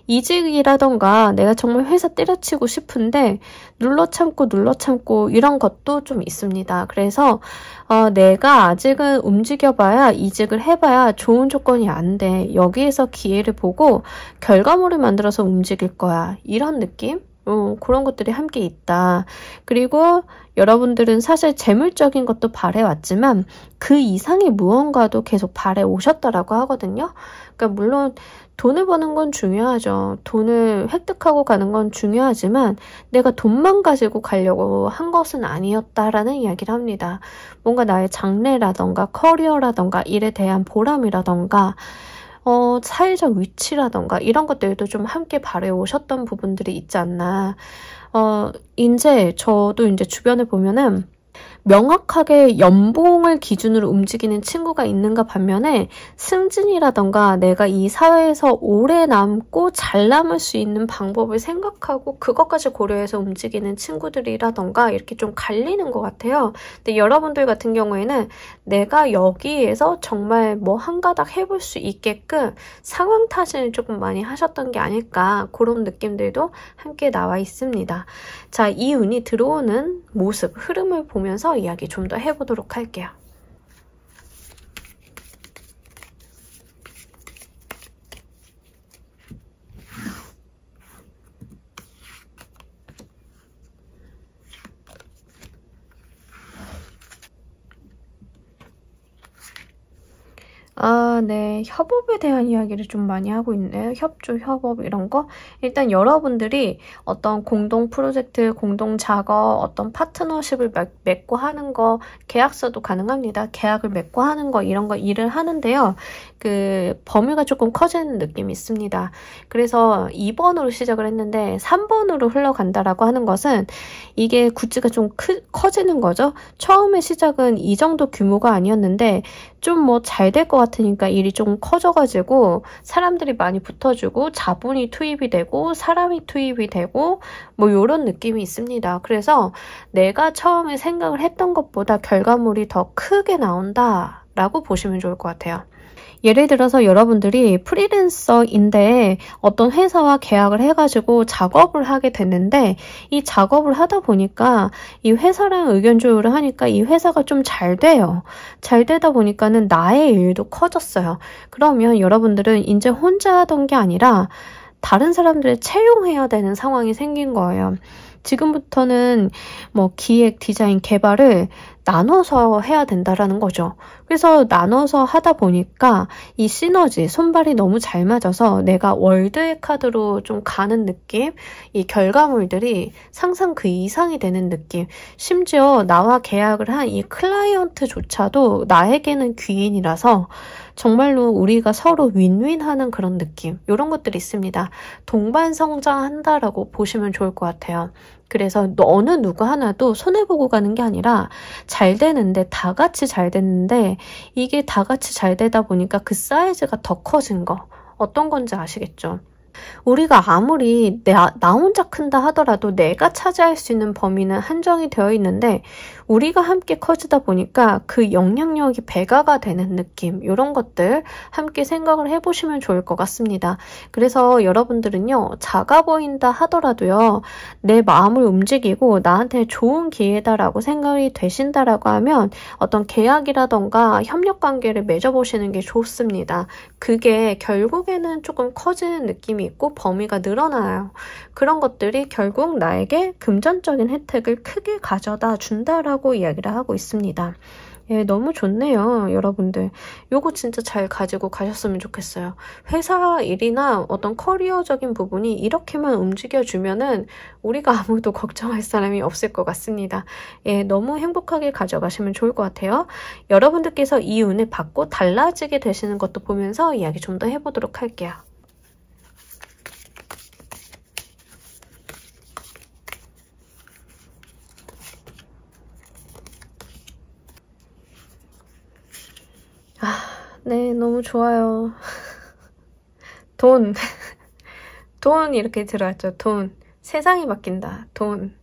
Speaker 1: 이직이라던가 내가 정말 회사 때려치고 싶은데 눌러 참고 이런 것도 좀 있습니다. 그래서 내가 아직은 움직여봐야 이직을 해봐야 좋은 조건이 안 돼. 여기에서 기회를 보고 결과물을 만들어서 움직일 거야. 이런 느낌? 그런 것들이 함께 있다. 그리고 여러분들은 사실 재물적인 것도 바래왔지만 그 이상의 무언가도 계속 바래오셨다라고 하거든요. 그러니까 물론 돈을 버는 건 중요하죠. 돈을 획득하고 가는 건 중요하지만 내가 돈만 가지고 가려고 한 것은 아니었다라는 이야기를 합니다. 뭔가 나의 장래라던가 커리어라던가 일에 대한 보람이라던가 사회적 위치라던가 이런 것들도 좀 함께 바래오셨던 부분들이 있지 않나. 이제 저도 이제 주변에 보면은 명확하게 연봉을 기준으로 움직이는 친구가 있는가 반면에 승진이라던가 내가 이 사회에서 오래 남고 잘 남을 수 있는 방법을 생각하고 그것까지 고려해서 움직이는 친구들이라던가 이렇게 좀 갈리는 것 같아요. 근데 여러분들 같은 경우에는 내가 여기에서 정말 뭐 한 가닥 해볼 수 있게끔 상황 탓을 조금 많이 하셨던 게 아닐까 그런 느낌들도 함께 나와 있습니다. 자, 이 운이 들어오는 모습, 흐름을 보면서 이야기 좀 더 해보도록 할게요. 네. 협업에 대한 이야기를 좀 많이 하고 있네요. 협조, 협업 이런 거. 일단 여러분들이 어떤 공동 프로젝트, 공동 작업, 어떤 파트너십을 맺고 하는 거, 계약서도 가능합니다. 계약을 맺고 하는 거, 이런 거 일을 하는데요. 그 범위가 조금 커지는 느낌이 있습니다. 그래서 2번으로 시작을 했는데 3번으로 흘러간다라고 하는 것은 이게 굿즈가 좀 커지는 거죠. 처음에 시작은 이 정도 규모가 아니었는데 좀 뭐 잘 될 것 같으니까 일이 좀 커져가지고 사람들이 많이 붙어주고 자본이 투입이 되고 사람이 투입이 되고 뭐 이런 느낌이 있습니다. 그래서 내가 처음에 생각을 했던 것보다 결과물이 더 크게 나온다라고 보시면 좋을 것 같아요. 예를 들어서 여러분들이 프리랜서인데 어떤 회사와 계약을 해가지고 작업을 하게 됐는데 이 작업을 하다 보니까 이 회사랑 의견 조율을 하니까 이 회사가 좀 잘 돼요. 잘 되다 보니까는 나의 일도 커졌어요. 그러면 여러분들은 이제 혼자 하던 게 아니라 다른 사람들을 채용해야 되는 상황이 생긴 거예요. 지금부터는 뭐 기획, 디자인, 개발을 나눠서 해야 된다라는 거죠. 그래서 나눠서 하다 보니까 이 시너지, 손발이 너무 잘 맞아서 내가 월드의 카드로 좀 가는 느낌, 이 결과물들이 상상 그 이상이 되는 느낌, 심지어 나와 계약을 한 이 클라이언트조차도 나에게는 귀인이라서 정말로 우리가 서로 윈윈하는 그런 느낌, 이런 것들이 있습니다. 동반 성장한다라고 보시면 좋을 것 같아요. 그래서 어느 누구 하나도 손해보고 가는 게 아니라 잘 되는데, 다 같이 잘 됐는데 이게 다 같이 잘 되다 보니까 그 사이즈가 더 커진 거, 어떤 건지 아시겠죠? 우리가 아무리 나 혼자 큰다 하더라도 내가 차지할 수 있는 범위는 한정이 되어 있는데 우리가 함께 커지다 보니까 그 영향력이 배가가 되는 느낌, 이런 것들 함께 생각을 해보시면 좋을 것 같습니다. 그래서 여러분들은요, 작아 보인다 하더라도요, 내 마음을 움직이고 나한테 좋은 기회다라고 생각이 되신다라고 하면 어떤 계약이라던가 협력관계를 맺어보시는 게 좋습니다. 그게 결국에는 조금 커지는 느낌이 있고 범위가 늘어나요. 그런 것들이 결국 나에게 금전적인 혜택을 크게 가져다 준다라고 이야기를 하고 있습니다. 예, 너무 좋네요, 여러분들. 요거 진짜 잘 가지고 가셨으면 좋겠어요. 회사 일이나 어떤 커리어적인 부분이 이렇게만 움직여주면은 우리가 아무도 걱정할 사람이 없을 것 같습니다. 예, 너무 행복하게 가져가시면 좋을 것 같아요. 여러분들께서 이 운을 받고 달라지게 되시는 것도 보면서 이야기 좀 더 해보도록 할게요. 네, 너무 좋아요. 돈. 돈 이렇게 들어왔죠. 돈. 세상이 바뀐다. 돈.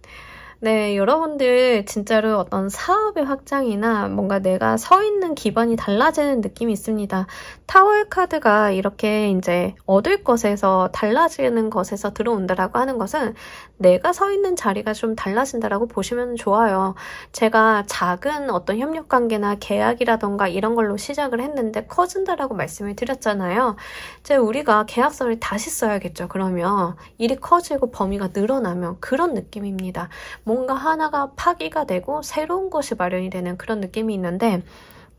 Speaker 1: 네, 여러분들 진짜로 어떤 사업의 확장이나 뭔가 내가 서 있는 기반이 달라지는 느낌이 있습니다. 타워의 카드가 이렇게 이제 얻을 것에서 달라지는 것에서 들어온다라고 하는 것은 내가 서 있는 자리가 좀 달라진다라고 보시면 좋아요. 제가 작은 어떤 협력관계나 계약이라던가 이런 걸로 시작을 했는데 커진다라고 말씀을 드렸잖아요. 이제 우리가 계약서를 다시 써야겠죠. 그러면 일이 커지고 범위가 늘어나면 그런 느낌입니다. 뭔가 하나가 파기가 되고 새로운 것이 마련이 되는 그런 느낌이 있는데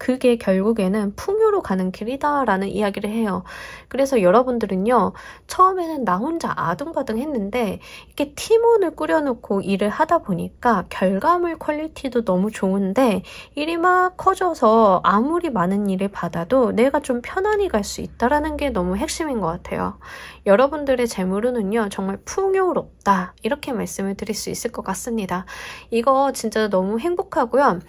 Speaker 1: 그게 결국에는 풍요로 가는 길이다라는 이야기를 해요. 그래서 여러분들은요, 처음에는 나 혼자 아둥바둥 했는데 이렇게 팀원을 꾸려놓고 일을 하다 보니까 결과물 퀄리티도 너무 좋은데 일이 막 커져서 아무리 많은 일을 받아도 내가 좀 편안히 갈 수 있다라는 게 너무 핵심인 것 같아요. 여러분들의 재물운은요, 정말 풍요롭다, 이렇게 말씀을 드릴 수 있을 것 같습니다. 이거 진짜 너무 행복하고요.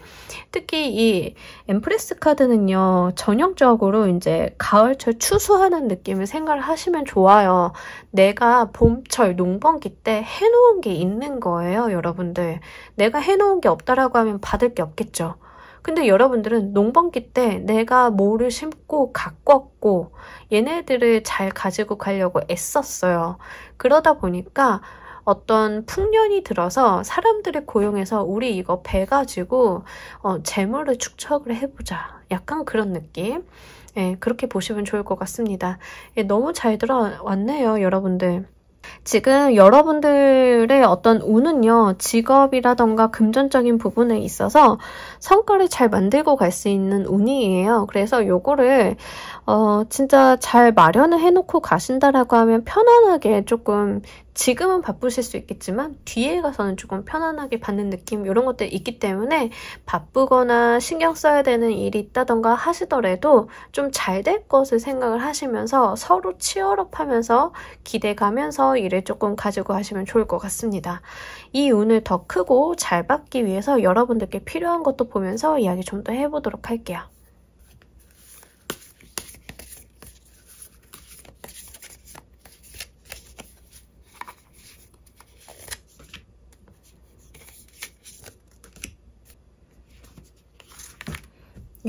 Speaker 1: 특히 이 엠프레스 카드는요, 전형적으로 이제 가을철 추수하는 느낌을 생각을 하시면 좋아요. 내가 봄철 농번기 때 해놓은 게 있는 거예요, 여러분들. 내가 해놓은 게 없다라고 하면 받을 게 없겠죠. 근데 여러분들은 농번기 때 내가 뭐를 심고 가꿨고 얘네들을 잘 가지고 가려고 애썼어요. 그러다 보니까 어떤 풍년이 들어서 사람들을 고용해서 우리 이거 배가지고 재물을 축적을 해보자. 약간 그런 느낌. 예, 그렇게 보시면 좋을 것 같습니다. 예, 너무 잘 들어왔네요, 여러분들. 지금 여러분들의 어떤 운은요, 직업이라던가 금전적인 부분에 있어서 성과를 잘 만들고 갈 수 있는 운이에요. 그래서 요거를 진짜 잘 마련을 해놓고 가신다라고 하면 편안하게 조금, 지금은 바쁘실 수 있겠지만 뒤에 가서는 조금 편안하게 받는 느낌, 이런 것들이 있기 때문에 바쁘거나 신경 써야 되는 일이 있다던가 하시더라도 좀 잘 될 것을 생각을 하시면서 서로 치열업하면서 기대가면서 일을 조금 가지고 하시면 좋을 것 같습니다. 이 운을 더 크고 잘 받기 위해서 여러분들께 필요한 것도 보면서 이야기 좀 더 해보도록 할게요.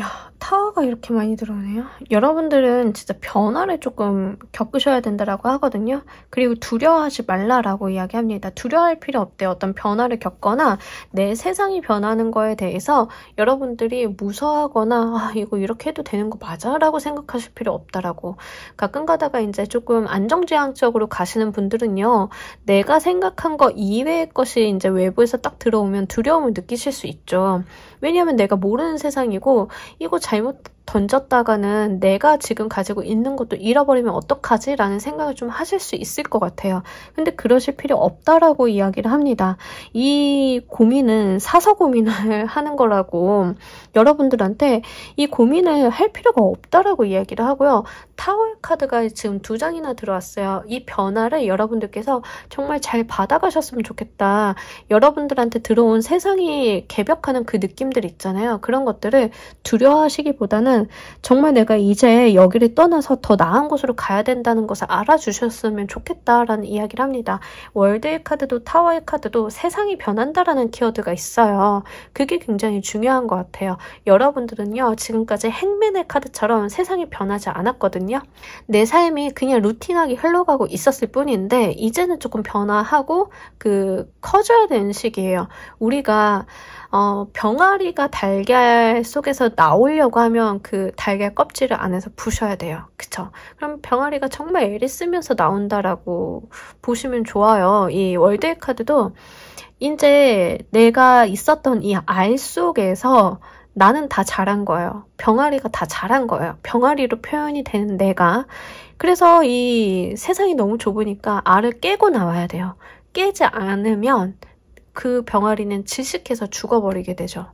Speaker 1: 야, 타워가 이렇게 많이 들어오네요. 여러분들은 진짜 변화를 조금 겪으셔야 된다라고 하거든요. 그리고 두려워하지 말라라고 이야기합니다. 두려워할 필요 없대요. 어떤 변화를 겪거나 내 세상이 변하는 거에 대해서 여러분들이 무서워하거나 아, 이거 이렇게 해도 되는 거 맞아? 라고 생각하실 필요 없다라고. 가끔 가다가 이제 조금 안정지향적으로 가시는 분들은요, 내가 생각한 거 이외의 것이 이제 외부에서 딱 들어오면 두려움을 느끼실 수 있죠. 왜냐하면 내가 모르는 세상이고 이거 잘못 던졌다가는 내가 지금 가지고 있는 것도 잃어버리면 어떡하지? 라는 생각을 좀 하실 수 있을 것 같아요. 근데 그러실 필요 없다라고 이야기를 합니다. 이 고민은 사서 고민을 하는 거라고, 여러분들한테 이 고민을 할 필요가 없다라고 이야기를 하고요. 타월 카드가 지금 2장이나 들어왔어요. 이 변화를 여러분들께서 정말 잘 받아가셨으면 좋겠다. 여러분들한테 들어온 세상이 개벽하는 그 느낌들 있잖아요. 그런 것들을 두려워하시기보다는 정말 내가 이제 여기를 떠나서 더 나은 곳으로 가야 된다는 것을 알아주셨으면 좋겠다라는 이야기를 합니다. 월드의 카드도 타워의 카드도 세상이 변한다라는 키워드가 있어요. 그게 굉장히 중요한 것 같아요. 여러분들은요, 지금까지 행맨의 카드처럼 세상이 변하지 않았거든요. 내 삶이 그냥 루틴하게 흘러가고 있었을 뿐인데 이제는 조금 변화하고 커져야 되는 시기예요. 우리가 병아리가 달걀 속에서 나오려고 하면 그 달걀 껍질을 안에서 부셔야 돼요. 그쵸? 그럼 병아리가 정말 애를 쓰면서 나온다라고 보시면 좋아요. 이 월드의 카드도 이제 내가 있었던 이 알 속에서 나는 다 자란 거예요. 병아리가 다 자란 거예요. 병아리로 표현이 되는 내가. 그래서 이 세상이 너무 좁으니까 알을 깨고 나와야 돼요. 깨지 않으면 그 병아리는 질식해서 죽어버리게 되죠.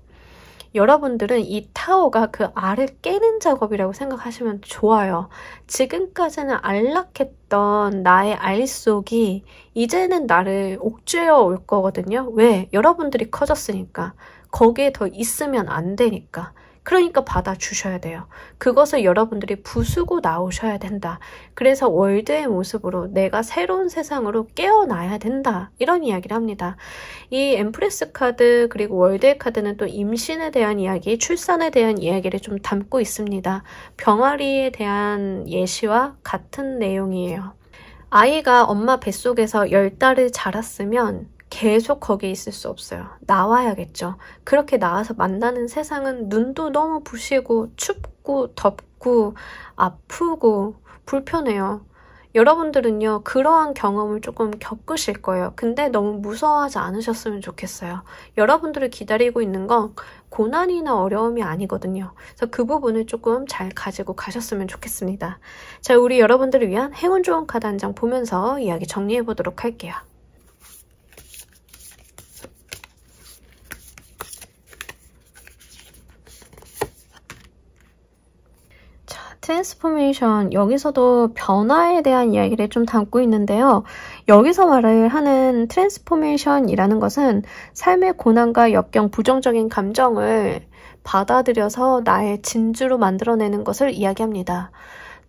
Speaker 1: 여러분들은 이 타워가 그 알을 깨는 작업이라고 생각하시면 좋아요. 지금까지는 안락했던 나의 알 속이 이제는 나를 옥죄어 올 거거든요. 왜? 여러분들이 커졌으니까. 거기에 더 있으면 안 되니까. 그러니까 받아주셔야 돼요. 그것을 여러분들이 부수고 나오셔야 된다. 그래서 월드의 모습으로 내가 새로운 세상으로 깨어나야 된다. 이런 이야기를 합니다. 이 엠프레스 카드 그리고 월드의 카드는 또 임신에 대한 이야기, 출산에 대한 이야기를 좀 담고 있습니다. 병아리에 대한 예시와 같은 내용이에요. 아이가 엄마 뱃속에서 10달을 자랐으면 계속 거기에 있을 수 없어요. 나와야겠죠. 그렇게 나와서 만나는 세상은 눈도 너무 부시고 춥고 덥고 아프고 불편해요. 여러분들은요, 그러한 경험을 조금 겪으실 거예요. 근데 너무 무서워하지 않으셨으면 좋겠어요. 여러분들을 기다리고 있는 건 고난이나 어려움이 아니거든요. 그래서 그 부분을 조금 잘 가지고 가셨으면 좋겠습니다. 자, 우리 여러분들을 위한 행운 좋은 카드 한 장 보면서 이야기 정리해 보도록 할게요. 트랜스포메이션, 여기서도 변화에 대한 이야기를 좀 담고 있는데요. 여기서 말을 하는 트랜스포메이션이라는 것은 삶의 고난과 역경, 부정적인 감정을 받아들여서 나의 진주로 만들어내는 것을 이야기합니다.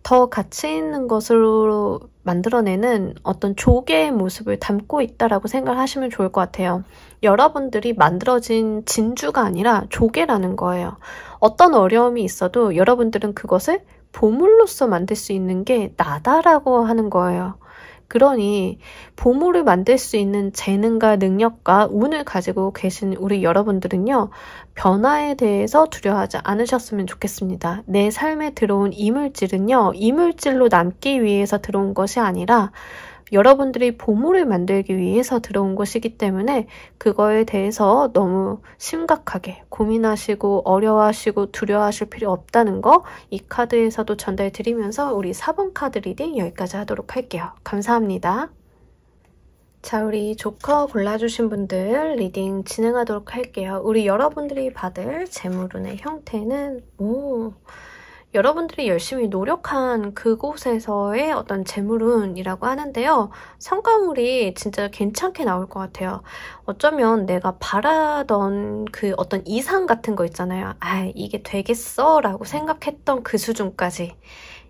Speaker 1: 더 가치 있는 것으로 만들어내는 어떤 조개의 모습을 담고 있다라고 생각하시면 좋을 것 같아요. 여러분들이 만들어진 진주가 아니라 조개라는 거예요. 어떤 어려움이 있어도 여러분들은 그것을 보물로서 만들 수 있는 게 나다라고 하는 거예요. 그러니 보물을 만들 수 있는 재능과 능력과 운을 가지고 계신 우리 여러분들은요, 변화에 대해서 두려워하지 않으셨으면 좋겠습니다. 내 삶에 들어온 이물질은요, 이물질로 남기 위해서 들어온 것이 아니라 여러분들이 보물을 만들기 위해서 들어온 것이기 때문에 그거에 대해서 너무 심각하게 고민하시고 어려워하시고 두려워하실 필요 없다는 거 이 카드에서도 전달드리면서 우리 4번 카드 리딩 여기까지 하도록 할게요. 감사합니다. 자, 우리 조커 골라주신 분들 리딩 진행하도록 할게요. 우리 여러분들이 받을 재물운의 형태는 여러분들이 열심히 노력한 그곳에서의 어떤 재물운이라고 하는데요. 성과물이 진짜 괜찮게 나올 것 같아요. 어쩌면 내가 바라던 그 어떤 이상 같은 거 있잖아요. 이게 되겠어? 라고 생각했던 그 수준까지.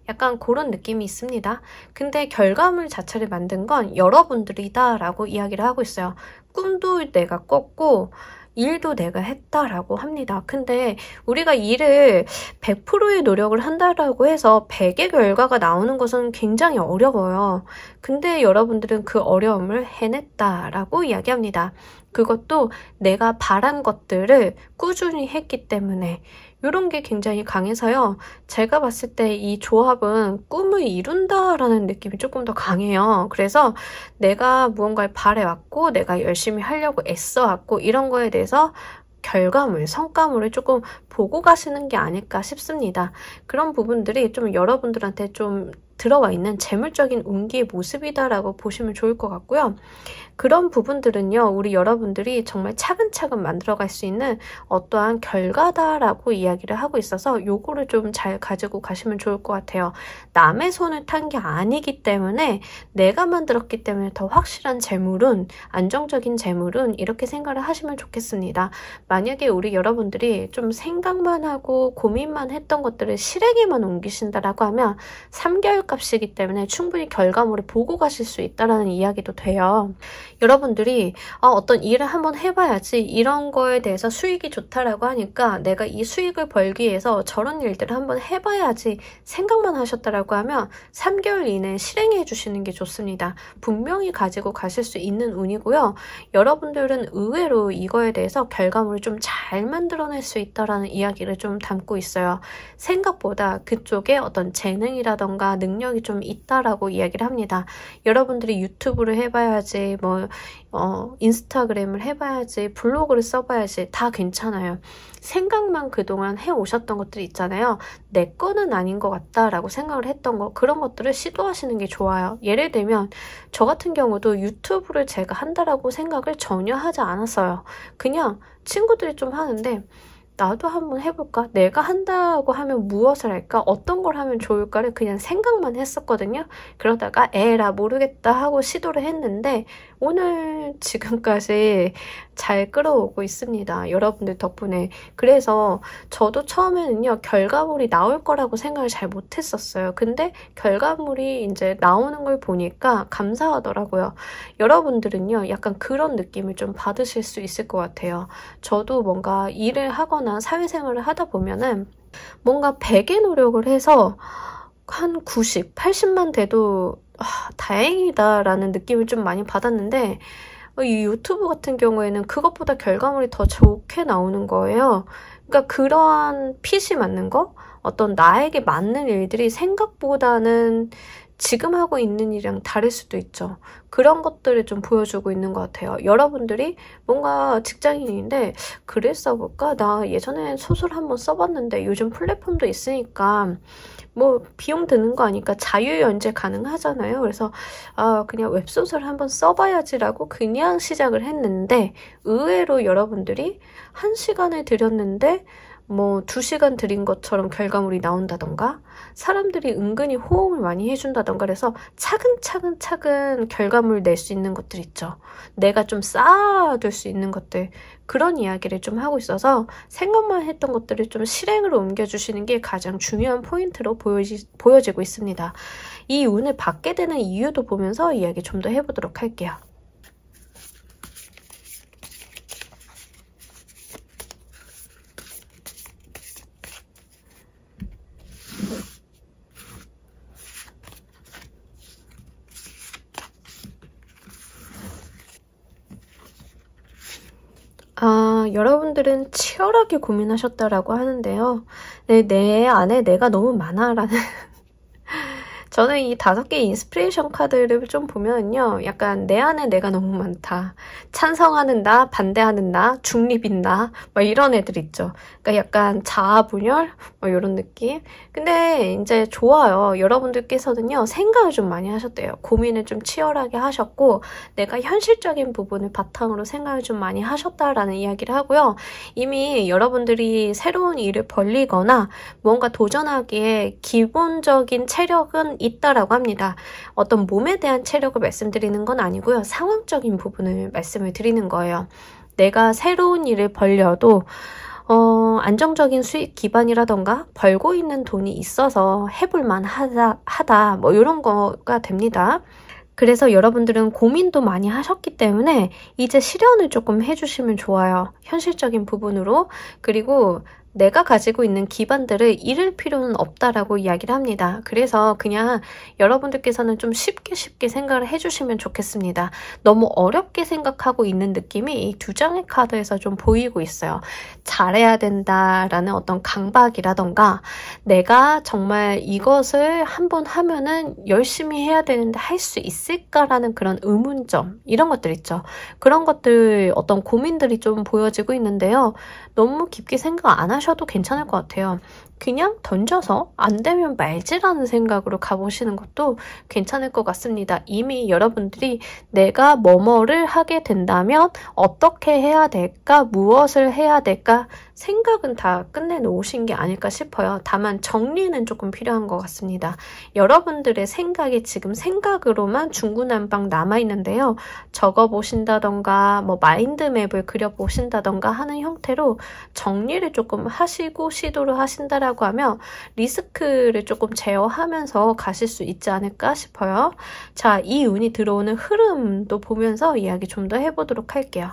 Speaker 1: 약간 그런 느낌이 있습니다. 근데 결과물 자체를 만든 건 여러분들이다 라고 이야기를 하고 있어요. 꿈도 내가 꿨고 일도 내가 했다라고 합니다. 근데 우리가 일을 100%의 노력을 한다라고 해서 100의 결과가 나오는 것은 굉장히 어려워요. 근데 여러분들은 그 어려움을 해냈다라고 이야기합니다. 그것도 내가 바란 것들을 꾸준히 했기 때문에 이런 게 굉장히 강해서요. 제가 봤을 때 이 조합은 꿈을 이룬다라는 느낌이 조금 더 강해요. 그래서 내가 무언가를 바래왔고 내가 열심히 하려고 애써왔고 이런 거에 대해서 결과물, 성과물을 조금 보고 가시는 게 아닐까 싶습니다. 그런 부분들이 좀 여러분들한테 좀 들어와 있는 재물적인 운기의 모습이다라고 보시면 좋을 것 같고요. 그런 부분들은요, 우리 여러분들이 정말 차근차근 만들어갈 수 있는 어떠한 결과다라고 이야기를 하고 있어서 요거를 좀 잘 가지고 가시면 좋을 것 같아요. 남의 손을 탄 게 아니기 때문에 내가 만들었기 때문에 더 확실한 재물은, 안정적인 재물은 이렇게 생각을 하시면 좋겠습니다. 만약에 우리 여러분들이 좀 생각만 하고 고민만 했던 것들을 실행에만 옮기신다라고 하면 3개월 값이기 때문에 충분히 결과물을 보고 가실 수 있다라는 이야기도 돼요. 여러분들이 어떤 일을 한번 해봐야지 이런 거에 대해서 수익이 좋다라고 하니까 내가 이 수익을 벌기 위해서 저런 일들을 한번 해봐야지 생각만 하셨다라고 하면 3개월 이내에 실행해 주시는 게 좋습니다. 분명히 가지고 가실 수 있는 운이고요. 여러분들은 의외로 이거에 대해서 결과물을 좀 잘 만들어낼 수 있다라는 이야기를 좀 담고 있어요. 생각보다 그쪽에 어떤 재능이라던가 능력이 좀 있다라고 이야기를 합니다. 여러분들이 유튜브를 해봐야지 인스타그램을 해봐야지 블로그를 써봐야지 다 괜찮아요. 생각만 그동안 해오셨던 것들이 있잖아요. 내 거는 아닌 것 같다라고 생각을 했던 거, 그런 것들을 시도하시는 게 좋아요. 예를 들면 저 같은 경우도 유튜브를 제가 한다라고 생각을 전혀 하지 않았어요. 그냥 친구들이 좀 하는데 나도 한번 해볼까? 내가 한다고 하면 무엇을 할까? 어떤 걸 하면 좋을까를 그냥 생각만 했었거든요. 그러다가 에라 모르겠다 하고 시도를 했는데 오늘 지금까지 잘 끌어오고 있습니다. 여러분들 덕분에. 그래서 저도 처음에는요, 결과물이 나올 거라고 생각을 잘 못했었어요. 근데 결과물이 이제 나오는 걸 보니까 감사하더라고요. 여러분들은요, 약간 그런 느낌을 좀 받으실 수 있을 것 같아요. 저도 뭔가 일을 하거나 사회생활을 하다 보면은 뭔가 100의 노력을 해서 한 90, 80만 돼도 다행이다라는 느낌을 좀 많이 받았는데 이 유튜브 같은 경우에는 그것보다 결과물이 더 좋게 나오는 거예요. 그러니까 그러한 핏이 맞는 거? 어떤 나에게 맞는 일들이 생각보다는 지금 하고 있는 일이랑 다를 수도 있죠. 그런 것들을 좀 보여주고 있는 것 같아요. 여러분들이 뭔가 직장인인데 글을 써볼까? 나 예전에 소설 한번 써봤는데 요즘 플랫폼도 있으니까 뭐 비용 드는 거 아니까 자유연재 가능하잖아요. 그래서 그냥 웹소설 한번 써봐야지라고 그냥 시작을 했는데 의외로 여러분들이 1시간을 들였는데 뭐 2시간 들인 것처럼 결과물이 나온다던가 사람들이 은근히 호응을 많이 해준다던가 그래서 차근차근 결과물 낼 수 있는 것들 있죠. 내가 좀 쌓아둘 수 있는 것들 그런 이야기를 좀 하고 있어서 생각만 했던 것들을 좀 실행으로 옮겨주시는 게 가장 중요한 포인트로 보여지고 있습니다. 이 운을 받게 되는 이유도 보면서 이야기 좀 더 해보도록 할게요. 여러분들은 치열하게 고민하셨다라고 하는데요. 네, 내 안에 내가 너무 많아라는 저는 이 5개의 인스피레이션 카드를 좀 보면요. 약간 내 안에 내가 너무 많다. 찬성하는 나, 반대하는 나, 중립인 나, 막 이런 애들 있죠. 그러니까 약간 자아분열? 뭐 이런 느낌? 근데 이제 좋아요. 여러분들께서는요. 생각을 좀 많이 하셨대요. 고민을 좀 치열하게 하셨고 내가 현실적인 부분을 바탕으로 생각을 좀 많이 하셨다라는 이야기를 하고요. 이미 여러분들이 새로운 일을 벌리거나 뭔가 도전하기에 기본적인 체력은 있다라고 합니다. 어떤 몸에 대한 체력을 말씀드리는 건 아니고요. 상황적인 부분을 말씀을 드리는 거예요. 내가 새로운 일을 벌려도 안정적인 수익 기반이라던가 벌고 있는 돈이 있어서 해볼만 하다 뭐 이런 거가 됩니다. 그래서 여러분들은 고민도 많이 하셨기 때문에 이제 실현을 조금 해주시면 좋아요. 현실적인 부분으로. 그리고 내가 가지고 있는 기반들을 잃을 필요는 없다라고 이야기를 합니다. 그래서 그냥 여러분들께서는 좀 쉽게 생각을 해주시면 좋겠습니다. 너무 어렵게 생각하고 있는 느낌이 이 2장의 카드에서 좀 보이고 있어요. 잘해야 된다라는 어떤 강박이라던가 내가 정말 이것을 한번 하면은 열심히 해야 되는데 할 수 있을까라는 그런 의문점 이런 것들 있죠. 그런 것들 어떤 고민들이 좀 보여지고 있는데요. 너무 깊게 생각 안 하셔도 괜찮을 것 같아요. 그냥 던져서 안 되면 말지라는 생각으로 가보시는 것도 괜찮을 것 같습니다. 이미 여러분들이 내가 뭐뭐를 하게 된다면 어떻게 해야 될까? 무엇을 해야 될까? 생각은 다 끝내놓으신 게 아닐까 싶어요. 다만 정리는 조금 필요한 것 같습니다. 여러분들의 생각이 지금 생각으로만 중구난방 남아있는데요. 적어보신다던가 뭐 마인드맵을 그려보신다던가 하는 형태로 정리를 조금 하시고 시도를 하신다라고 하면 리스크를 조금 제어하면서 가실 수 있지 않을까 싶어요. 자, 이 운이 들어오는 흐름도 보면서 이야기 좀 더 해보도록 할게요.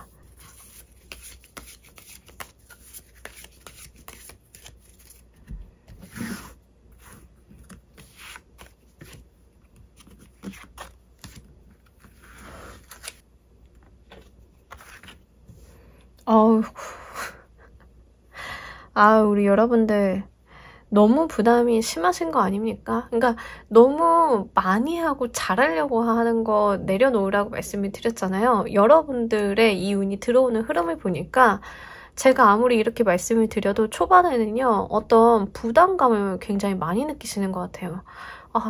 Speaker 1: 우리 여러분들 너무 부담이 심하신 거 아닙니까? 그러니까 너무 많이 하고 잘하려고 하는 거 내려놓으라고 말씀을 드렸잖아요. 여러분들의 이 운이 들어오는 흐름을 보니까 제가 아무리 이렇게 말씀을 드려도 초반에는요. 어떤 부담감을 굉장히 많이 느끼시는 것 같아요.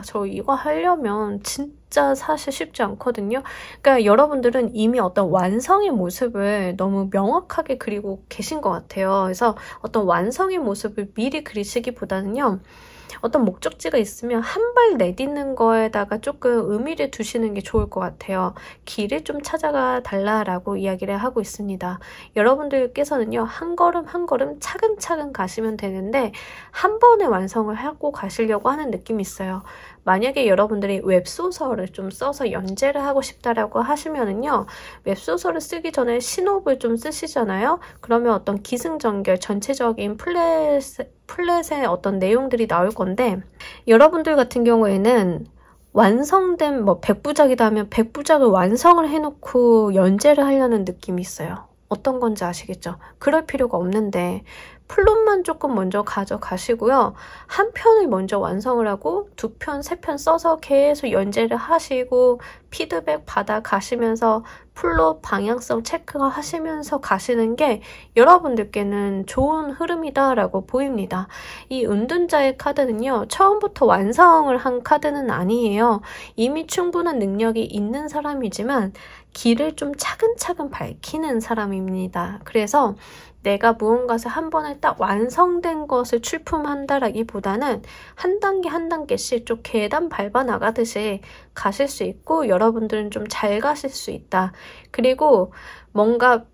Speaker 1: 저 이거 하려면 진짜 사실 쉽지 않거든요. 그러니까 여러분들은 이미 어떤 완성의 모습을 너무 명확하게 그리고 계신 것 같아요. 그래서 어떤 완성의 모습을 미리 그리시기보다는요. 어떤 목적지가 있으면 한 발 내딛는 거에다가 조금 의미를 두시는 게 좋을 것 같아요. 길을 좀 찾아가 달라라고 이야기를 하고 있습니다. 여러분들께서는요. 한 걸음 한 걸음 차근차근 가시면 되는데 한 번에 완성을 하고 가시려고 하는 느낌이 있어요. 만약에 여러분들이 웹소설을 좀 써서 연재를 하고 싶다라고 하시면은요. 웹소설을 쓰기 전에 신호를 좀 쓰시잖아요. 그러면 어떤 기승전결 전체적인 플랫의 어떤 내용들이 나올 건데 여러분들 같은 경우에는 완성된 100부작이다 하면 100부작을 완성을 해놓고 연재를 하려는 느낌이 있어요. 어떤 건지 아시겠죠? 그럴 필요가 없는데 플롯만 조금 먼저 가져가시고요. 한 편을 먼저 완성을 하고 2편, 3편 써서 계속 연재를 하시고 피드백 받아 가시면서 플롯 방향성 체크하시면서 가시는 게 여러분들께는 좋은 흐름이다라고 보입니다. 이 은둔자의 카드는요. 처음부터 완성을 한 카드는 아니에요. 이미 충분한 능력이 있는 사람이지만 길을 좀 차근차근 밝히는 사람입니다. 그래서 내가 무언가를 한 번에 딱 완성된 것을 출품한다라기보다는 한 단계 한 단계씩 좀 계단 밟아 나가듯이 가실 수 있고 여러분들은 좀 잘 가실 수 있다. 그리고 뭔가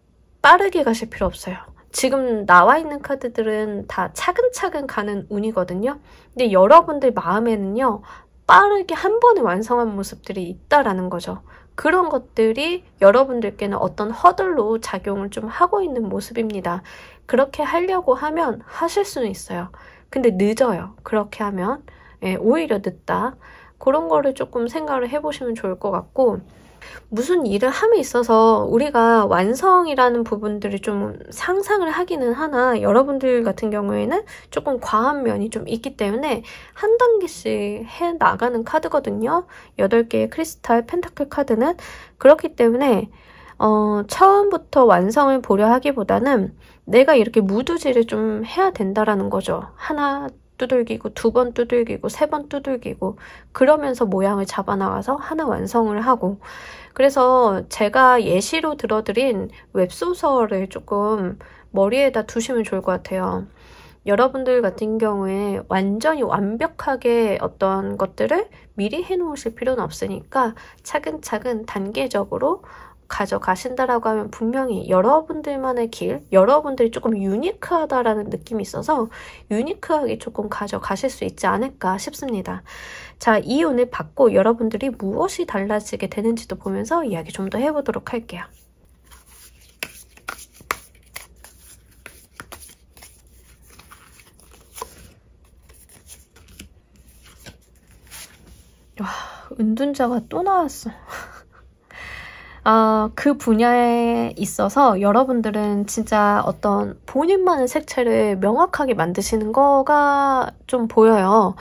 Speaker 1: 빠르게 가실 필요 없어요. 지금 나와 있는 카드들은 다 차근차근 가는 운이거든요. 근데 여러분들 마음에는요. 빠르게 한 번에 완성한 모습들이 있다라는 거죠. 그런 것들이 여러분들께는 어떤 허들로 작용을 좀 하고 있는 모습입니다. 그렇게 하려고 하면 하실 수는 있어요. 근데 늦어요. 그렇게 하면. 오히려 늦다. 그런 거를 조금 생각을 해보시면 좋을 것 같고 무슨 일을 함에 있어서 우리가 완성이라는 부분들을 좀 상상을 하기는 하나 여러분들 같은 경우에는 조금 과한 면이 좀 있기 때문에 한 단계씩 해 나가는 카드거든요. 8개의 크리스탈 펜타클 카드는 그렇기 때문에 처음부터 완성을 보려 하기보다는 내가 이렇게 무두질을 좀 해야 된다라는 거죠. 하나 두들기고 2번 두들기고 3번 두들기고 그러면서 모양을 잡아나가서 하나 완성을 하고 그래서 제가 예시로 들어드린 웹소설을 조금 머리에다 두시면 좋을 것 같아요. 여러분들 같은 경우에 완전히 완벽하게 어떤 것들을 미리 해놓으실 필요는 없으니까 차근차근 단계적으로 가져가신다라고 하면 분명히 여러분들만의 길, 여러분들이 조금 유니크하다라는 느낌이 있어서 유니크하게 조금 가져가실 수 있지 않을까 싶습니다. 자, 이 운을 받고 여러분들이 무엇이 달라지게 되는지도 보면서 이야기 좀 더 해보도록 할게요. 와, 은둔자가 또 나왔어. 그 분야에 있어서 여러분들은 진짜 어떤 본인만의 색채를 명확하게 만드시는 거가 좀 보여요.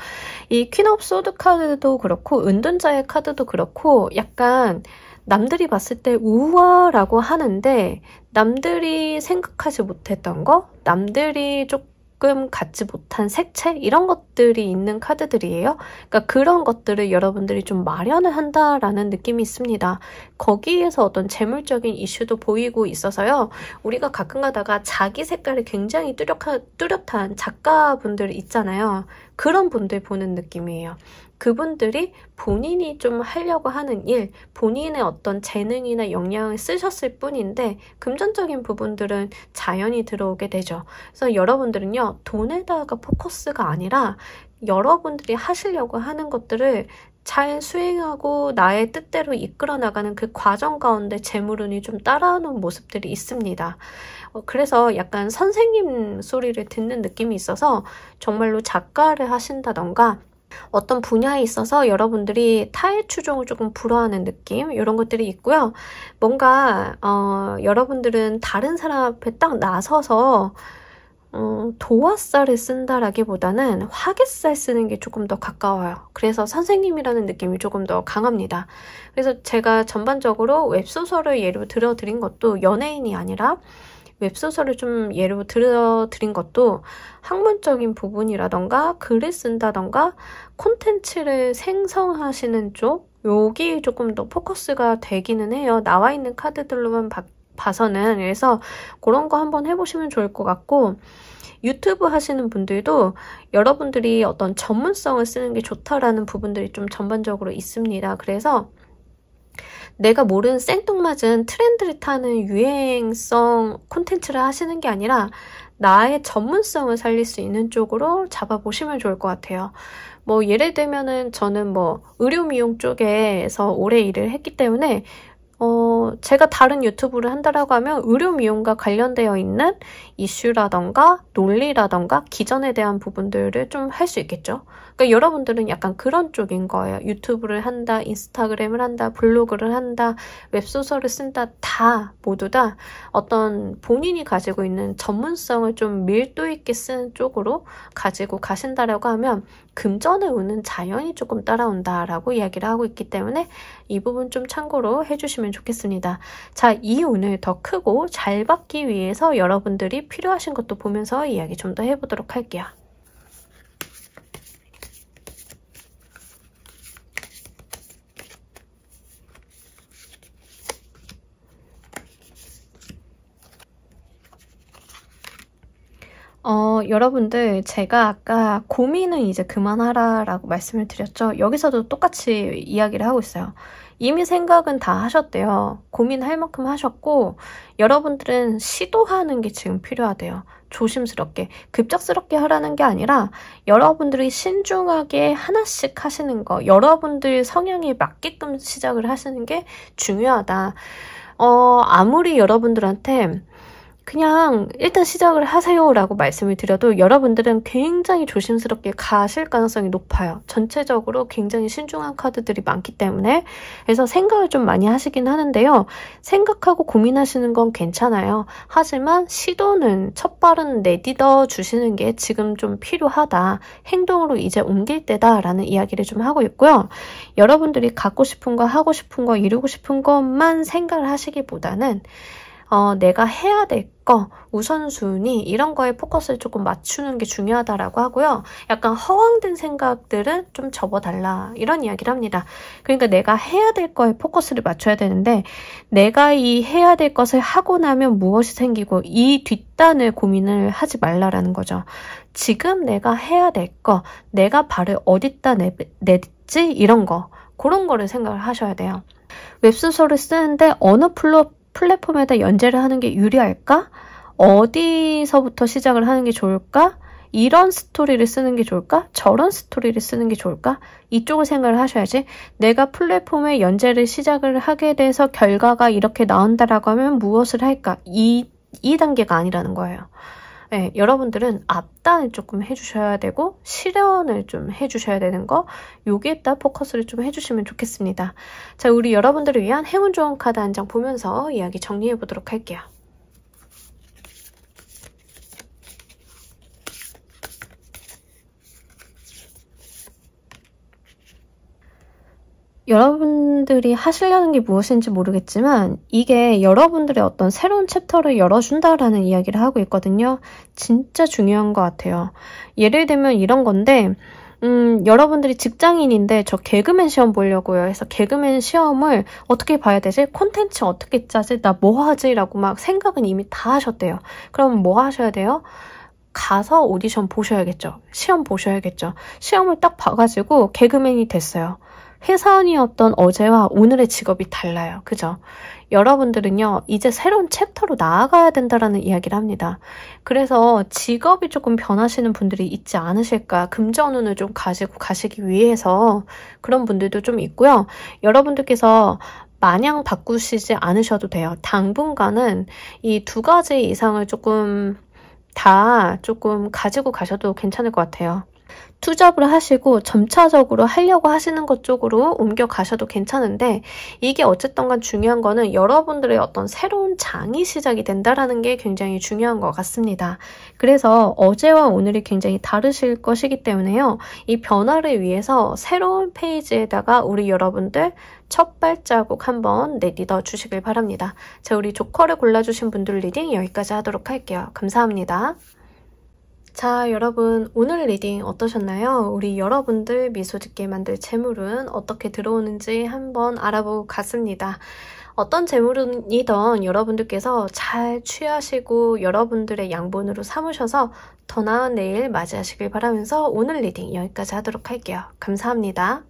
Speaker 1: 이 퀸 오브 소드 카드도 그렇고 은둔자의 카드도 그렇고 약간 남들이 봤을 때 우와라고 하는데 남들이 생각하지 못했던 거, 남들이 조금 갖지 못한 색채 이런 것들이 있는 카드들이에요. 그러니까 그런 것들을 여러분들이 좀 마련을 한다라는 느낌이 있습니다. 거기에서 어떤 재물적인 이슈도 보이고 있어서요. 우리가 가끔 가다가 자기 색깔이 굉장히 뚜렷한 작가분들 있잖아요. 그런 분들 보는 느낌이에요. 그분들이 본인이 좀 하려고 하는 일, 본인의 어떤 재능이나 역량을 쓰셨을 뿐인데 금전적인 부분들은 자연히 들어오게 되죠. 그래서 여러분들은요. 돈에다가 포커스가 아니라 여러분들이 하시려고 하는 것들을 잘 수행하고 나의 뜻대로 이끌어 나가는 그 과정 가운데 재물운이 좀 따라오는 모습들이 있습니다. 그래서 약간 선생님 소리를 듣는 느낌이 있어서 정말로 작가를 하신다던가 어떤 분야에 있어서 여러분들이 타의 추종을 조금 불허하는 느낌 이런 것들이 있고요. 뭔가 여러분들은 다른 사람 앞에 딱 나서서 도화살을 쓴다라기보다는 화개살 쓰는 게 조금 더 가까워요. 그래서 선생님이라는 느낌이 조금 더 강합니다. 그래서 제가 전반적으로 웹소설을 예로 들어드린 것도 연예인이 아니라 웹소설을 좀 예로 들어드린 것도 학문적인 부분이라던가 글을 쓴다던가 콘텐츠를 생성하시는 쪽 여기 조금 더 포커스가 되기는 해요. 나와 있는 카드들로만 봐서는. 그래서 그런 거 한번 해보시면 좋을 것 같고 유튜브 하시는 분들도 여러분들이 어떤 전문성을 쓰는 게 좋다라는 부분들이 좀 전반적으로 있습니다. 그래서 내가 모르는 생뚱맞은 트렌드를 타는 유행성 콘텐츠를 하시는 게 아니라 나의 전문성을 살릴 수 있는 쪽으로 잡아보시면 좋을 것 같아요. 뭐 예를 들면은 저는 뭐 의료 미용 쪽에서 오래 일을 했기 때문에 제가 다른 유튜브를 한다라고 하면 의료 미용과 관련되어 있는 이슈라던가 논리라던가 기전에 대한 부분들을 좀 할 수 있겠죠. 그러니까 여러분들은 약간 그런 쪽인 거예요. 유튜브를 한다, 인스타그램을 한다, 블로그를 한다, 웹소설을 쓴다, 다 모두 다 어떤 본인이 가지고 있는 전문성을 좀 밀도 있게 쓰는 쪽으로 가지고 가신다라고 하면 금전의 운은 자연히 조금 따라온다라고 이야기를 하고 있기 때문에 이 부분 좀 참고로 해주시면 좋겠습니다. 자, 이 운을 더 크고 잘 받기 위해서 여러분들이 필요하신 것도 보면서 이야기 좀 더 해보도록 할게요. 여러분들 제가 아까 고민은 이제 그만하라라고 말씀을 드렸죠. 여기서도 똑같이 이야기를 하고 있어요. 이미 생각은 다 하셨대요. 고민할 만큼 하셨고 여러분들은 시도하는 게 지금 필요하대요. 조심스럽게, 급작스럽게 하라는 게 아니라 여러분들이 신중하게 하나씩 하시는 거, 여러분들 성향에 맞게끔 시작을 하시는 게 중요하다. 아무리 여러분들한테 그냥 일단 시작을 하세요 라고 말씀을 드려도 여러분들은 굉장히 조심스럽게 가실 가능성이 높아요. 전체적으로 굉장히 신중한 카드들이 많기 때문에. 그래서 생각을 좀 많이 하시긴 하는데요. 생각하고 고민하시는 건 괜찮아요. 하지만 시도는 첫 발은 내딛어 주시는 게 지금 좀 필요하다. 행동으로 이제 옮길 때다 라는 이야기를 좀 하고 있고요. 여러분들이 갖고 싶은 거, 하고 싶은 거, 이루고 싶은 것만 생각을 하시기보다는 내가 해야 될 거, 우선순위 이런 거에 포커스를 조금 맞추는 게 중요하다라고 하고요. 약간 허황된 생각들은 좀 접어달라 이런 이야기를 합니다. 그러니까 내가 해야 될 거에 포커스를 맞춰야 되는데 내가 이 해야 될 것을 하고 나면 무엇이 생기고 이 뒷단을 고민을 하지 말라라는 거죠. 지금 내가 해야 될 거, 내가 발을 어디다 냈지 이런 거, 그런 거를 생각을 하셔야 돼요. 웹소설을 쓰는데 어느 플랫폼에다 연재를 하는 게 유리할까? 어디서부터 시작을 하는 게 좋을까? 이런 스토리를 쓰는 게 좋을까? 저런 스토리를 쓰는 게 좋을까? 이쪽을 생각을 하셔야지. 내가 플랫폼에 연재를 시작을 하게 돼서 결과가 이렇게 나온다라고 하면 무엇을 할까? 이 단계가 아니라는 거예요. 네, 여러분들은 앞단을 조금 해주셔야 되고 실현을 좀 해주셔야 되는 거, 여기에다 포커스를 좀 해주시면 좋겠습니다. 자, 우리 여러분들을 위한 행운 좋은 카드 한 장 보면서 이야기 정리해 보도록 할게요. 여러분들이 하시려는 게 무엇인지 모르겠지만 이게 여러분들의 어떤 새로운 챕터를 열어준다라는 이야기를 하고 있거든요. 진짜 중요한 것 같아요. 예를 들면 이런 건데 여러분들이 직장인인데 저 개그맨 시험 보려고요 해서 개그맨 시험을 어떻게 봐야 되지? 콘텐츠 어떻게 짜지? 나 뭐 하지? 라고 막 생각은 이미 다 하셨대요. 그럼 뭐 하셔야 돼요? 가서 오디션 보셔야겠죠. 시험 보셔야겠죠. 시험을 딱 봐가지고 개그맨이 됐어요. 회사원이었던 어제와 오늘의 직업이 달라요. 그죠? 여러분들은요, 이제 새로운 챕터로 나아가야 된다라는 이야기를 합니다. 그래서 직업이 조금 변하시는 분들이 있지 않으실까? 금전운을 좀 가지고 가시기 위해서 그런 분들도 좀 있고요. 여러분들께서 마냥 바꾸시지 않으셔도 돼요. 당분간은 이 두 가지 이상을 조금 가지고 가셔도 괜찮을 것 같아요. 투잡을 하시고 점차적으로 하려고 하시는 것 쪽으로 옮겨가셔도 괜찮은데 이게 어쨌든 간 중요한 거는 여러분들의 어떤 새로운 장이 시작이 된다라는 게 굉장히 중요한 것 같습니다. 그래서 어제와 오늘이 굉장히 다르실 것이기 때문에요. 이 변화를 위해서 새로운 페이지에다가 우리 여러분들 첫 발자국 한번 내딛어 주시길 바랍니다. 자, 우리 조커를 골라주신 분들 리딩 여기까지 하도록 할게요. 감사합니다. 자, 여러분 오늘 리딩 어떠셨나요? 우리 여러분들 미소 짓게 만들 재물은 어떻게 들어오는지 한번 알아보고 갔습니다. 어떤 재물이든 여러분들께서 잘 취하시고 여러분들의 양본으로 삼으셔서 더 나은 내일 맞이하시길 바라면서 오늘 리딩 여기까지 하도록 할게요. 감사합니다.